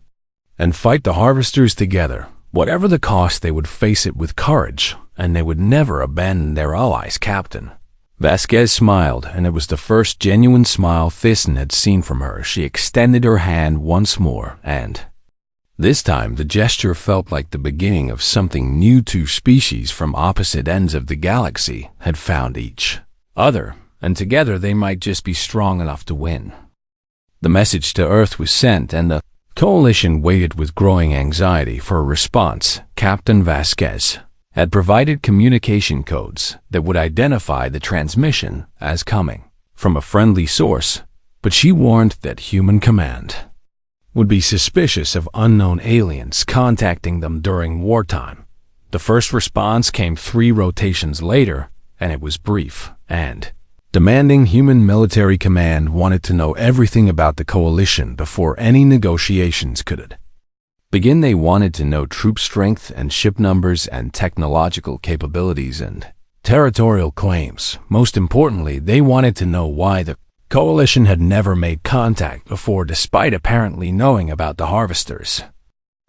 and fight the harvesters together. Whatever the cost, they would face it with courage, and they would never abandon their allies. Captain Vasquez smiled, and it was the first genuine smile Thiessen had seen from her. She extended her hand once more, and this time the gesture felt like the beginning of something new. Two species from opposite ends of the galaxy had found each other, and together they might just be strong enough to win. The message to Earth was sent, and the coalition waited with growing anxiety for a response. Captain Vasquez had provided communication codes that would identify the transmission as coming from a friendly source, but she warned that human command would be suspicious of unknown aliens contacting them during wartime. The first response came 3 rotations later, and it was brief and demanding. Human military command wanted to know everything about the coalition before any negotiations could begin. They wanted to know troop strength and ship numbers and technological capabilities and territorial claims. Most importantly, they wanted to know why the coalition had never made contact before, despite apparently knowing about the harvesters.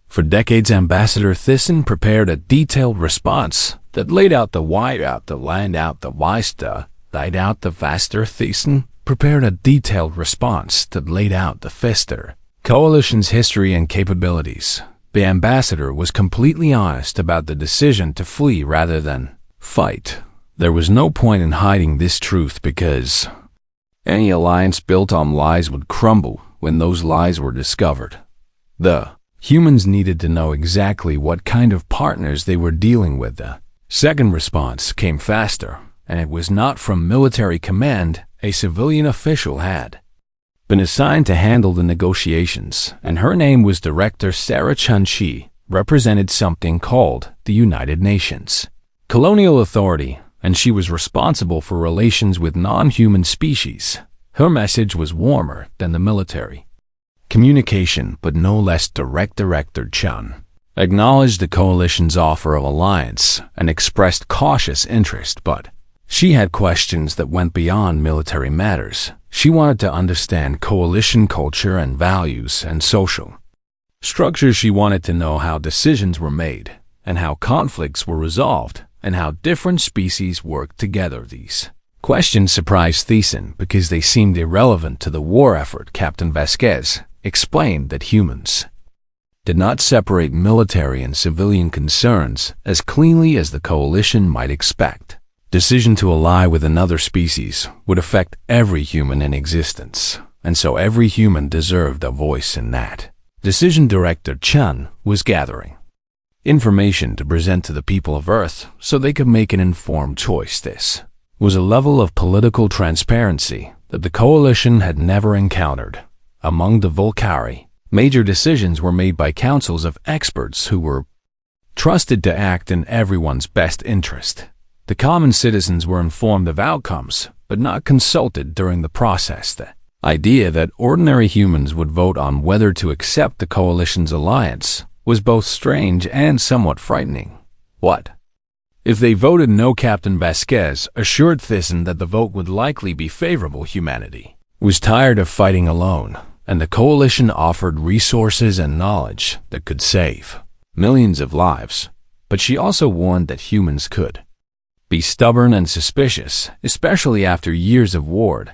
For decades, Ambassador Thiessen prepared a detailed response that laid out the why, out the land, out the why, laid out the faster. Thiessen prepared a detailed response that laid out the Fister coalition's history and capabilities. The ambassador was completely honest about the decision to flee rather than fight. There was no point in hiding this truth, because any alliance built on lies would crumble when those lies were discovered. The humans needed to know exactly what kind of partners they were dealing with. The second response came faster, and it was not from military command. A civilian official had been assigned to handle the negotiations, and her name was Director Sarah Chun. She represented something called the United Nations Colonial Authority, and she was responsible for relations with non-human species. Her message was warmer than the military communication, but no less direct. Director Chun acknowledged the coalition's offer of alliance and expressed cautious interest, but she had questions that went beyond military matters. She wanted to understand coalition culture and values and social structures. She wanted to know how decisions were made and how conflicts were resolved and how different species worked together. These questions surprised Thiessen because they seemed irrelevant to the war effort. Captain Vasquez explained that humans did not separate military and civilian concerns as cleanly as the coalition might expect. Decision to ally with another species would affect every human in existence, and so every human deserved a voice in that decision. Director Chun was gathering information to present to the people of Earth so they could make an informed choice. This was a level of political transparency that the coalition had never encountered. Among the Volcari, major decisions were made by councils of experts who were trusted to act in everyone's best interest. The common citizens were informed of outcomes, but not consulted during the process. The idea that ordinary humans would vote on whether to accept the coalition's alliance was both strange and somewhat frightening. What if they voted no? Captain Vasquez assured Thyssen that the vote would likely be favorable. Humanity was tired of fighting alone, and the coalition offered resources and knowledge that could save millions of lives. But she also warned that humans could be stubborn and suspicious, especially after years of war.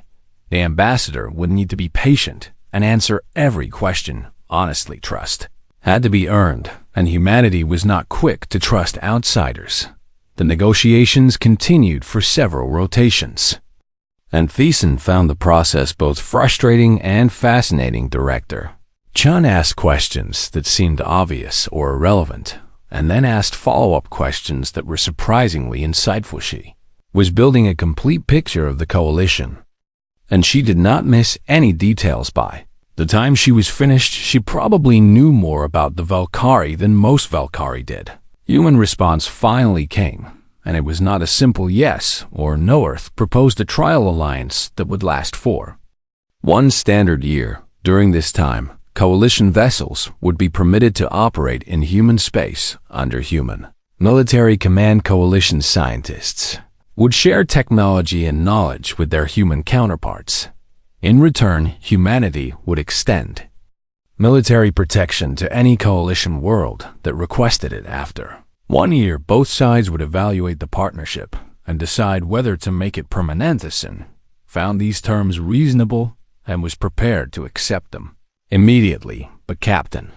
The ambassador would need to be patient and answer every question honestly. Trust had to be earned, and humanity was not quick to trust outsiders. The negotiations continued for several rotations, and Thyssen found the process both frustrating and fascinating. Director Chun asked questions that seemed obvious or irrelevant, and then asked follow-up questions that were surprisingly insightful. She was building a complete picture of the coalition, and she did not miss any details. By the time she was finished, she probably knew more about the Valkyrie than most Valkyrie did. Human response finally came, and it was not a simple yes or no. Earth proposed a trial alliance that would last for one standard year. During this time, coalition vessels would be permitted to operate in human space under human military command. Coalition scientists would share technology and knowledge with their human counterparts. In return, humanity would extend military protection to any coalition world that requested it. After 1 year, both sides would evaluate the partnership and decide whether to make it permanent. Thyssen found these terms reasonable and was prepared to accept them immediately, but Captain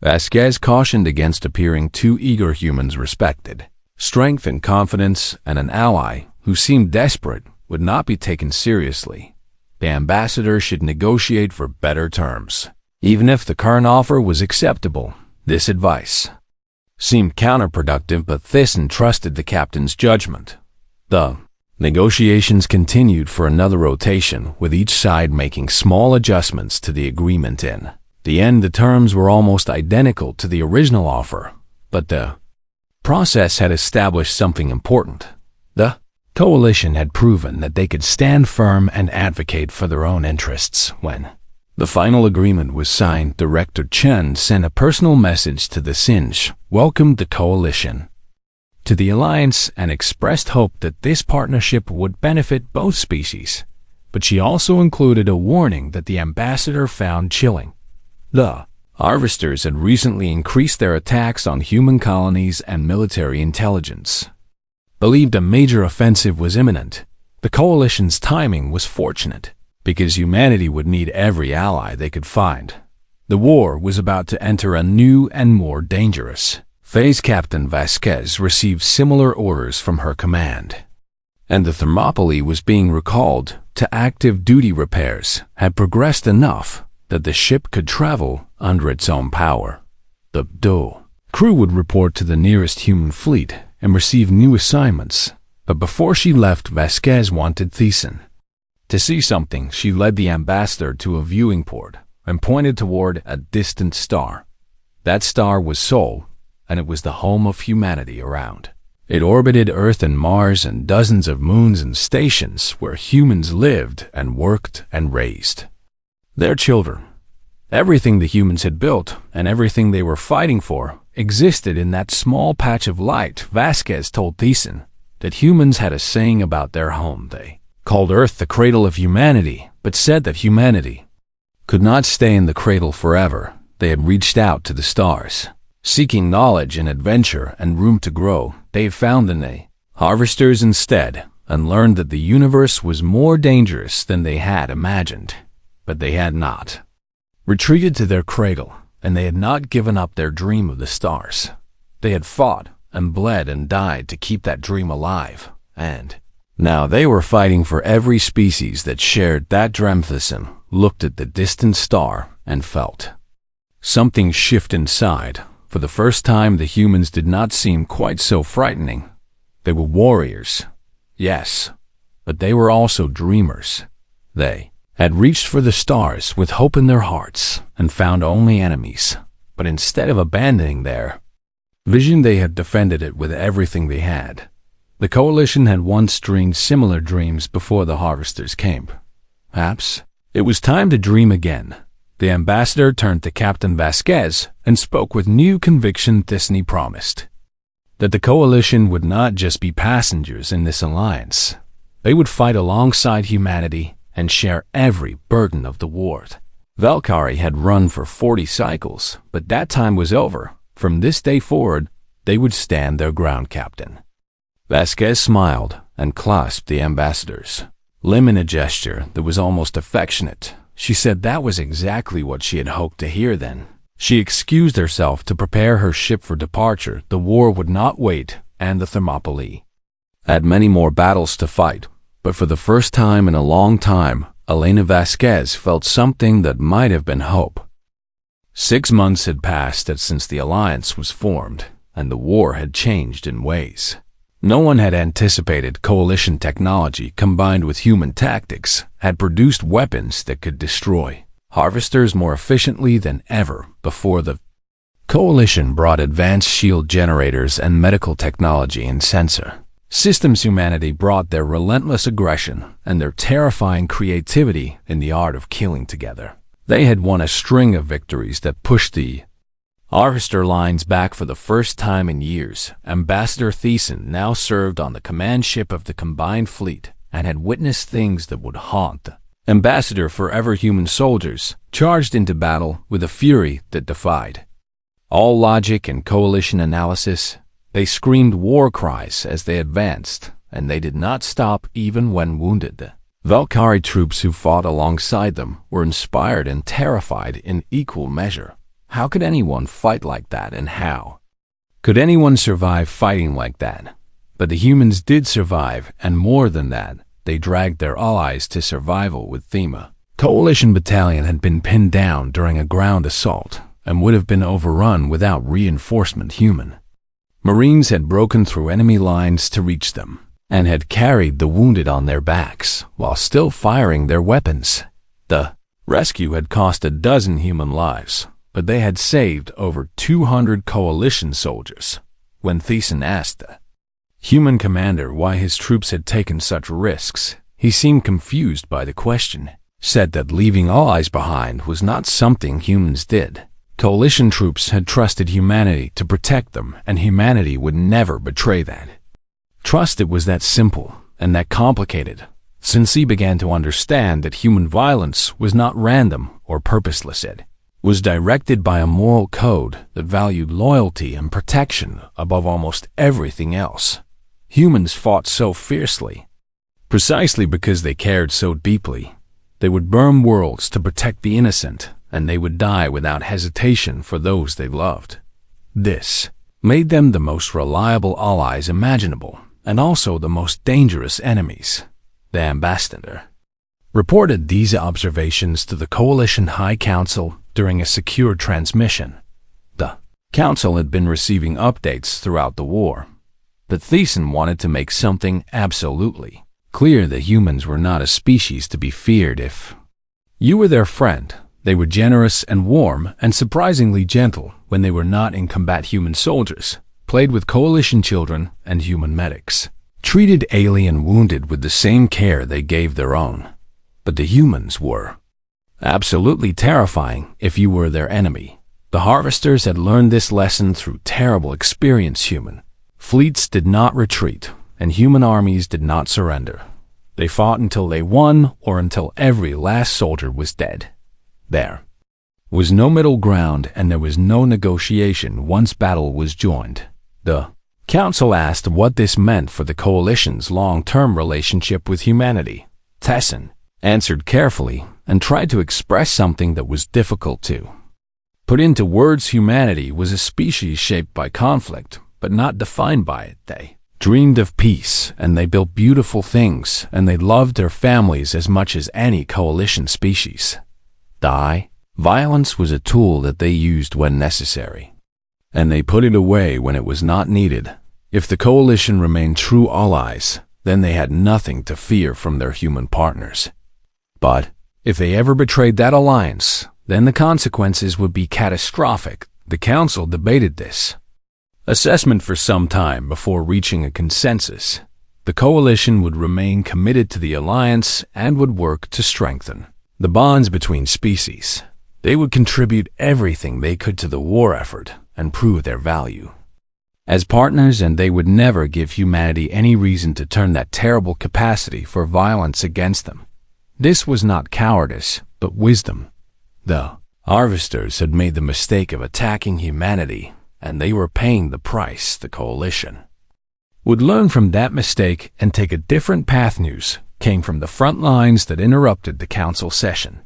Vasquez cautioned against appearing too eager. Humans respected strength and confidence, and an ally who seemed desperate would not be taken seriously. The ambassador should negotiate for better terms, even if the current offer was acceptable. This advice seemed counterproductive, but Thyssen trusted the captain's judgment. The negotiations continued for another rotation, with each side making small adjustments to the agreement. In the end, the terms were almost identical to the original offer, but the process had established something important. The coalition had proven that they could stand firm and advocate for their own interests. When the final agreement was signed, Director Chen sent a personal message to the Singe, welcomed the coalition to the alliance, and expressed hope that this partnership would benefit both species. But she also included a warning that the ambassador found chilling. The harvesters had recently increased their attacks on human colonies, and military intelligence believed a major offensive was imminent. The coalition's timing was fortunate, because humanity would need every ally they could find. The war was about to enter a new and more dangerous phase. Captain Vasquez received similar orders from her command, and the Thermopylae was being recalled to active duty. Repairs had progressed enough that the ship could travel under its own power. The crew would report to the nearest human fleet and receive new assignments. But before she left, Vasquez wanted Thyssen to see something. She led the ambassador to a viewing port and pointed toward a distant star. That star was Sol, and it was the home of humanity around. It orbited Earth and Mars and dozens of moons and stations where humans lived and worked and raised their children. Everything the humans had built and everything they were fighting for existed in that small patch of light. Vasquez told Thyssen that humans had a saying about their home. They called Earth the cradle of humanity, but said that humanity could not stay in the cradle forever. They had reached out to the stars, seeking knowledge and adventure and room to grow. They found the harvesters instead, and learned that the universe was more dangerous than they had imagined. But they had not retreated to their cradle, and they had not given up their dream of the stars. They had fought and bled and died to keep that dream alive, and now they were fighting for every species that shared that dream. Thyssen looked at the distant star and felt something shift inside. For the first time, the humans did not seem quite so frightening. They were warriors. Yes, but they were also dreamers. They had reached for the stars with hope in their hearts and found only enemies, but instead of abandoning their vision, they had defended it with everything they had. The Coalition had once dreamed similar dreams before the Harvesters came. Perhaps it was time to dream again. The ambassador turned to Captain Vasquez and spoke with new conviction. Disney promised that the Coalition would not just be passengers in this alliance. They would fight alongside humanity and share every burden of the war. Valkyrie had run for 40 cycles, but that time was over. From this day forward, they would stand their ground, Captain. Vasquez smiled and clasped the ambassador's limb in a gesture that was almost affectionate. She said that was exactly what she had hoped to hear then. She excused herself to prepare her ship for departure. The war would not wait, and the Thermopylae had many more battles to fight. But for the first time in a long time, Elena Vasquez felt something that might have been hope. 6 months had passed since the alliance was formed, and the war had changed in ways no one had anticipated. Coalition technology combined with human tactics had produced weapons that could destroy Harvesters more efficiently than ever before. The Coalition brought advanced shield generators and medical technology and sensor systems. Humanity brought their relentless aggression and their terrifying creativity in the art of killing together. They had won a string of victories that pushed the Harvester lines back for the first time in years. Ambassador Thiessen now served on the command ship of the combined fleet and had witnessed things that would haunt the Ambassador forever. Human soldiers charged into battle with a fury that defied all logic and Coalition analysis. They screamed war cries as they advanced, and they did not stop even when wounded. The Valkyrie troops who fought alongside them were inspired and terrified in equal measure. How could anyone fight like that, and how could anyone survive fighting like that? But the humans did survive, and more than that, they dragged their allies to survival with Thema. Coalition battalion had been pinned down during a ground assault and would have been overrun without reinforcement. Human Marines had broken through enemy lines to reach them and had carried the wounded on their backs while still firing their weapons. The rescue had cost a dozen human lives, but they had saved over 200 Coalition soldiers. When Thiessen asked the human commander why his troops had taken such risks, he seemed confused by the question, said that leaving allies behind was not something humans did. Coalition troops had trusted humanity to protect them, and humanity would never betray that trust. It was that simple and that complicated. Since he began to understand that human violence was not random or purposeless, it was directed by a moral code that valued loyalty and protection above almost everything else. Humans fought so fiercely, precisely because they cared so deeply. They would burn worlds to protect the innocent, and they would die without hesitation for those they loved. This made them the most reliable allies imaginable, and also the most dangerous enemies. The ambassador reported these observations to the Coalition High Council during a secure transmission. The council had been receiving updates throughout the war, but Thiessen wanted to make something absolutely clear that humans were not a species to be feared. If you were their friend, they were generous and warm and surprisingly gentle when they were not in combat. Human soldiers played with Coalition children and human medics, treated alien wounded with the same care they gave their own. But the humans were absolutely terrifying if you were their enemy. The Harvesters had learned this lesson through terrible experience. Human fleets did not retreat, and human armies did not surrender. They fought until they won, or until every last soldier was dead. There was no middle ground, and there was no negotiation once battle was joined. The council asked what this meant for the Coalition's long-term relationship with humanity. Thiessen answered carefully and tried to express something that was difficult to put into words. Humanity was a species shaped by conflict, but not defined by it. They dreamed of peace, and they built beautiful things, and they loved their families as much as any Coalition species. Violence was a tool that they used when necessary, and they put it away when it was not needed. If the Coalition remained true allies, then they had nothing to fear from their human partners. But if they ever betrayed that alliance, then the consequences would be catastrophic. The council debated this assessment for some time before reaching a consensus. The coalition would remain committed to the alliance and would work to strengthen the bonds between species. They would contribute everything they could to the war effort and prove their value as partners, and they would never give humanity any reason to turn that terrible capacity for violence against them. This was not cowardice, but wisdom. The harvesters had made the mistake of attacking humanity, and they were paying the price. The coalition would learn from that mistake and take a different path. News came from the front lines that interrupted the council session.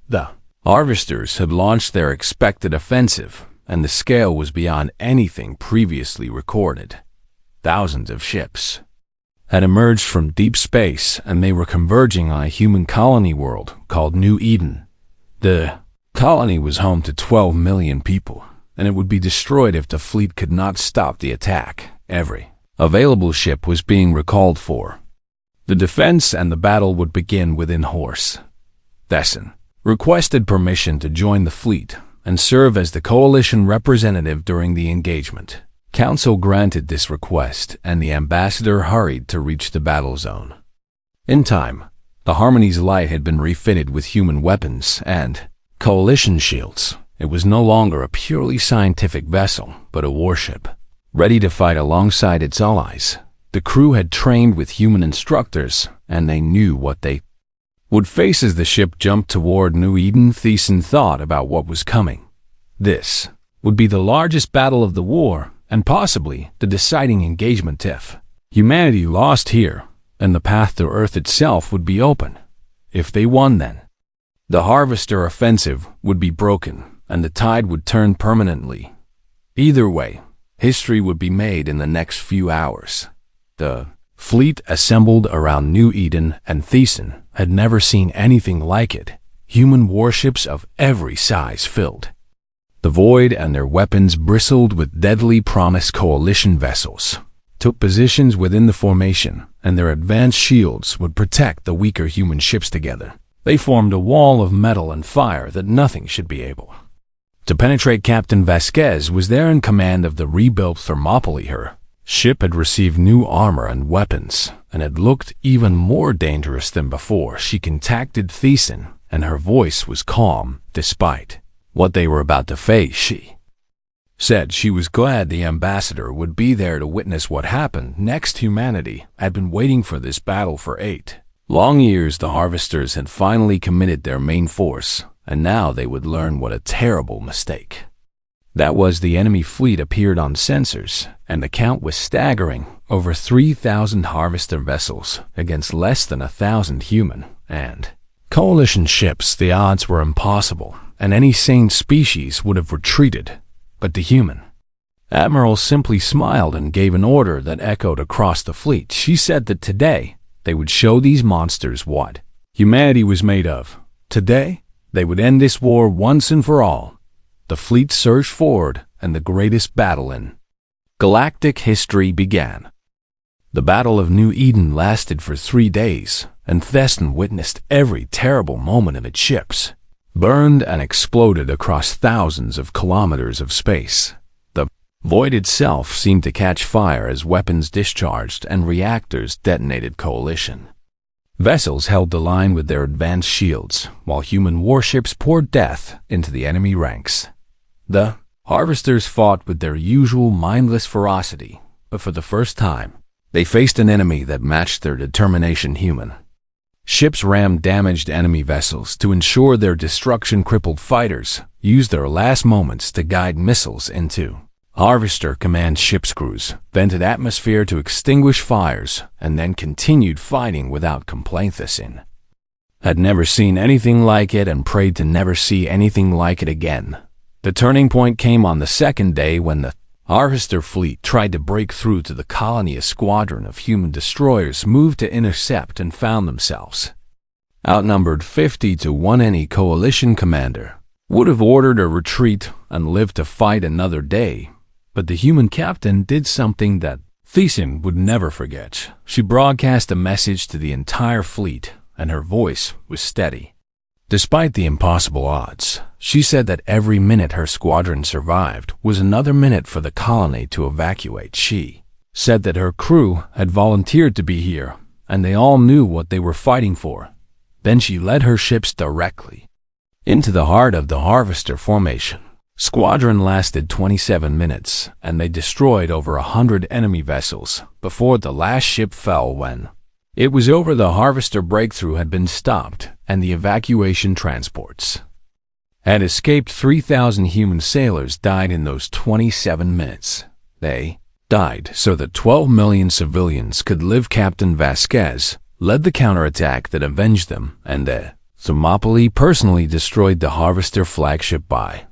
The harvesters had launched their expected offensive, and the scale was beyond anything previously recorded. Thousands of ships had emerged from deep space, and they were converging on a human colony world called New Eden. The colony was home to 12 million people, and it would be destroyed if the fleet could not stop the attack. Every available ship was being recalled for the defense, and the battle would begin within Horse. Thesson requested permission to join the fleet and serve as the coalition representative during the engagement. Council granted this request, and the ambassador hurried to reach the battle zone. In time, the Harmony's light had been refitted with human weapons and coalition shields. It was no longer a purely scientific vessel, but a warship, ready to fight alongside its allies. The crew had trained with human instructors, and they knew what they would face as the ship jumped toward New Eden. Thesson thought about what was coming. This would be the largest battle of the war, and possibly the deciding engagement. If humanity lost here, and the path to Earth itself would be open. If they won, then the Harvester offensive would be broken, and the tide would turn permanently. Either way, history would be made in the next few hours. The fleet assembled around New Eden, and Thesson had never seen anything like it. Human warships of every size filled the void, and their weapons bristled with deadly promise. Coalition vessels took positions within the formation, and their advanced shields would protect the weaker human ships. Together, they formed a wall of metal and fire that nothing should be able to penetrate. Captain Vasquez was there in command of the rebuilt Thermopylae. Her ship had received new armor and weapons, and had looked even more dangerous than before. She contacted Thesson, and her voice was calm despite what they were about to face. She said she was glad the ambassador would be there to witness what happened next. Humanity had been waiting for this battle for 8 long years. The harvesters had finally committed their main force, and now they would learn what a terrible mistake that was. The enemy fleet appeared on sensors, and the count was staggering. Over 3,000 harvester vessels against less than 1,000 human and coalition ships. The odds were impossible, and any sane species would have retreated. But the human admiral simply smiled and gave an order that echoed across the fleet. She said that today they would show these monsters what humanity was made of. Today, they would end this war once and for all. The fleet surged forward, and the greatest battle in galactic history began. The Battle of New Eden lasted for 3 days, and Thesson witnessed every terrible moment of its ships burned and exploded across thousands of kilometers of space. The void itself seemed to catch fire as weapons discharged and reactors detonated. Coalition vessels held the line with their advanced shields, while human warships poured death into the enemy ranks. The harvesters fought with their usual mindless ferocity, but for the first time, they faced an enemy that matched their determination. Human ships rammed damaged enemy vessels to ensure their destruction. Crippled fighters used their last moments to guide missiles into Harvester command ship's crews, vented atmosphere to extinguish fires, and then continued fighting without complaint. Thesson had never seen anything like it and prayed to never see anything like it again. The turning point came on the second day when the Harvester fleet tried to break through to the colony. A squadron of human destroyers moved to intercept and found themselves outnumbered 50-1. Any coalition commander would have ordered a retreat and lived to fight another day, but the human captain did something that Thesin would never forget. She broadcast a message to the entire fleet, and her voice was steady. Despite the impossible odds, she said that every minute her squadron survived was another minute for the colony to evacuate. She said that her crew had volunteered to be here, and they all knew what they were fighting for. Then she led her ships directly into the heart of the Harvester Formation. Squadron lasted 27 minutes, and they destroyed over 100 enemy vessels before the last ship fell. When it was over, the Harvester breakthrough had been stopped, and the evacuation transports had escaped. 3,000 human sailors died in those 27 minutes. They died so that 12 million civilians could live. Captain Vasquez led the counterattack that avenged them, and the Thermopylae personally destroyed the Harvester flagship. By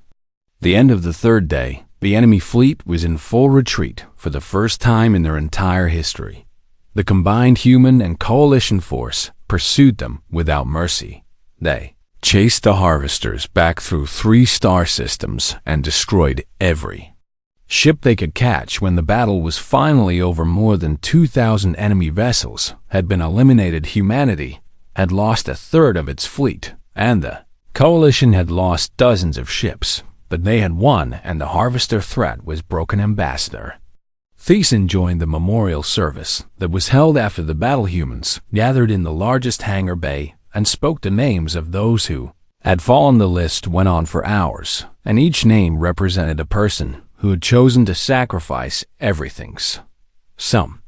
the end of the third day, the enemy fleet was in full retreat for the first time in their entire history. The combined human and coalition force pursued them without mercy. They chased the Harvesters back through 3 star systems and destroyed every ship they could catch. When the battle was finally over, more than 2,000 enemy vessels had been eliminated. Humanity had lost a third of its fleet, and the coalition had lost dozens of ships. But they had won, and the Harvester threat was broken. Ambassador Thesin joined the memorial service that was held after the battle. Humans gathered in the largest hangar bay and spoke the names of those who had fallen. The list went on for hours, and each name represented a person who had chosen to sacrifice everything. Some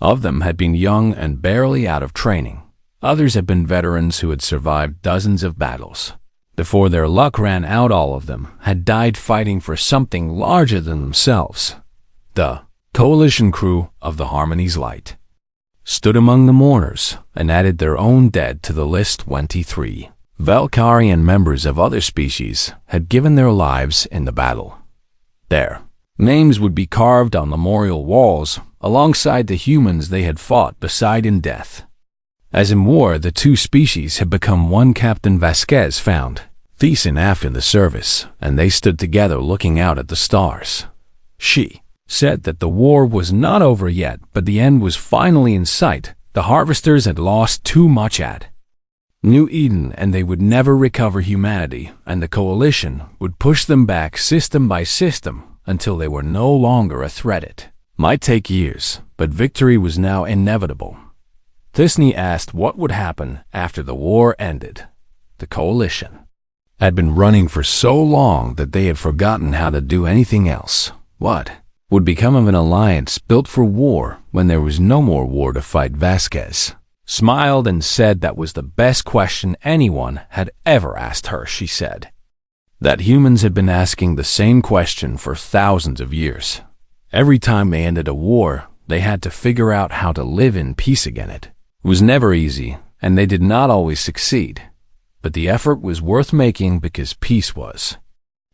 of them had been young and barely out of training. Others had been veterans who had survived dozens of battles before their luck ran out. All of them had died fighting for something larger than themselves. The coalition crew of the Harmony's Light stood among the mourners and added their own dead to the list. 23 Valkyrian members of other species had given their lives in the battle. Their names would be carved on memorial walls alongside the humans they had fought beside in death. As in war, the two species had become one. Captain Vasquez found Thesin after the service, and they stood together looking out at the stars. She said that the war was not over yet, but the end was finally in sight. The Harvesters had lost too much at New Eden, and they would never recover. Humanity and the Coalition would push them back system by system until they were no longer a threat. It might take years, but victory was now inevitable. Thisny asked what would happen after the war ended. The Coalition had been running for so long that they had forgotten how to do anything else. What would become of an alliance built for war when there was no more war to fight? Vasquez smiled and said that was the best question anyone had ever asked her. She said that humans had been asking the same question for thousands of years. Every time they ended a war, they had to figure out how to live in peace again. It was never easy, and they did not always succeed. But the effort was worth making because peace was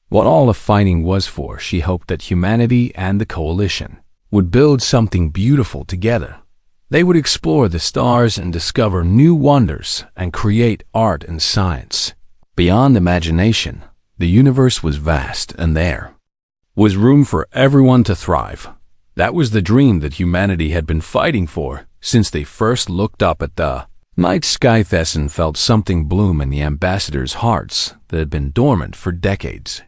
what all the fighting was for. She hoped that humanity and the Coalition would build something beautiful together. They would explore the stars and discover new wonders and create art and science. Beyond imagination, the universe was vast, and there was room for everyone to thrive. That was the dream that humanity had been fighting for since they first looked up at the night sky. Thesin felt something bloom in the ambassadors' hearts that had been dormant for decades.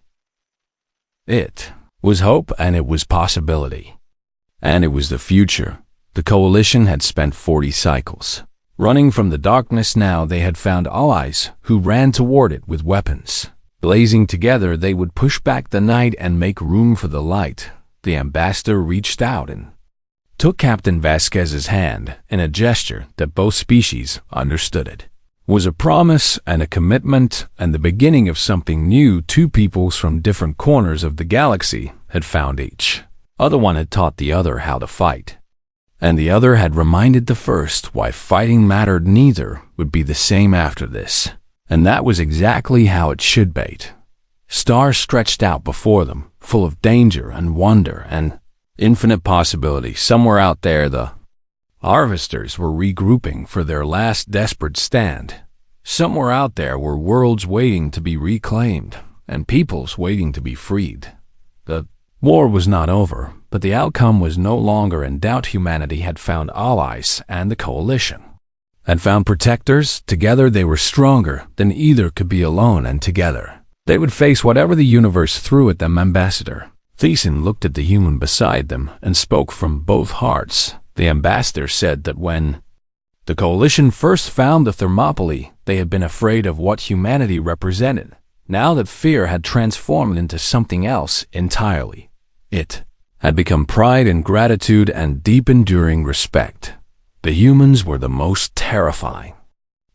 It was hope, and it was possibility, and it was the future. The Coalition had spent 40 cycles running from the darkness. Now they had found allies who ran toward it with weapons. Blazing together, they would push back the night and make room for the light. The ambassador reached out and took Captain Vasquez's hand in a gesture that both species understood. It was a promise and a commitment and the beginning of something new. Two peoples from different corners of the galaxy had found each other. One had taught the other how to fight, and the other had reminded the first why fighting mattered. Neither would be the same after this, and that was exactly how it should be. Stars stretched out before them, full of danger and wonder and infinite possibility. Somewhere out there, the Harvesters were regrouping for their last desperate stand. Somewhere out there were worlds waiting to be reclaimed and peoples waiting to be freed. The War was not over, but the outcome was no longer in doubt. Humanity had found allies, and the coalition had found protectors. Together they were stronger than either could be alone, and together they would face whatever the universe threw at them. Ambassador Thiessen looked at the human beside them and spoke from both hearts. The ambassador said that when the coalition first found the Thermopylae, they had been afraid of what humanity represented. Now that fear had transformed into something else entirely, it had become pride and gratitude and deep enduring respect. The humans were the most terrifying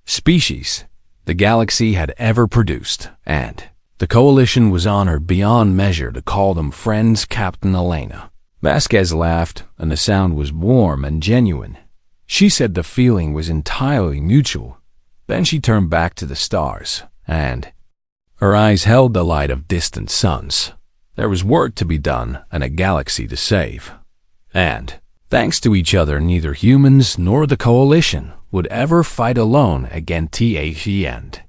species the galaxy had ever produced, and the coalition was honored beyond measure to call them friends. Captain Elena Vasquez laughed, and the sound was warm and genuine. She said the feeling was entirely mutual. Then she turned back to the stars, and her eyes held the light of distant suns. There was work to be done and a galaxy to save. And, thanks to each other, neither humans nor the coalition would ever fight alone against the end.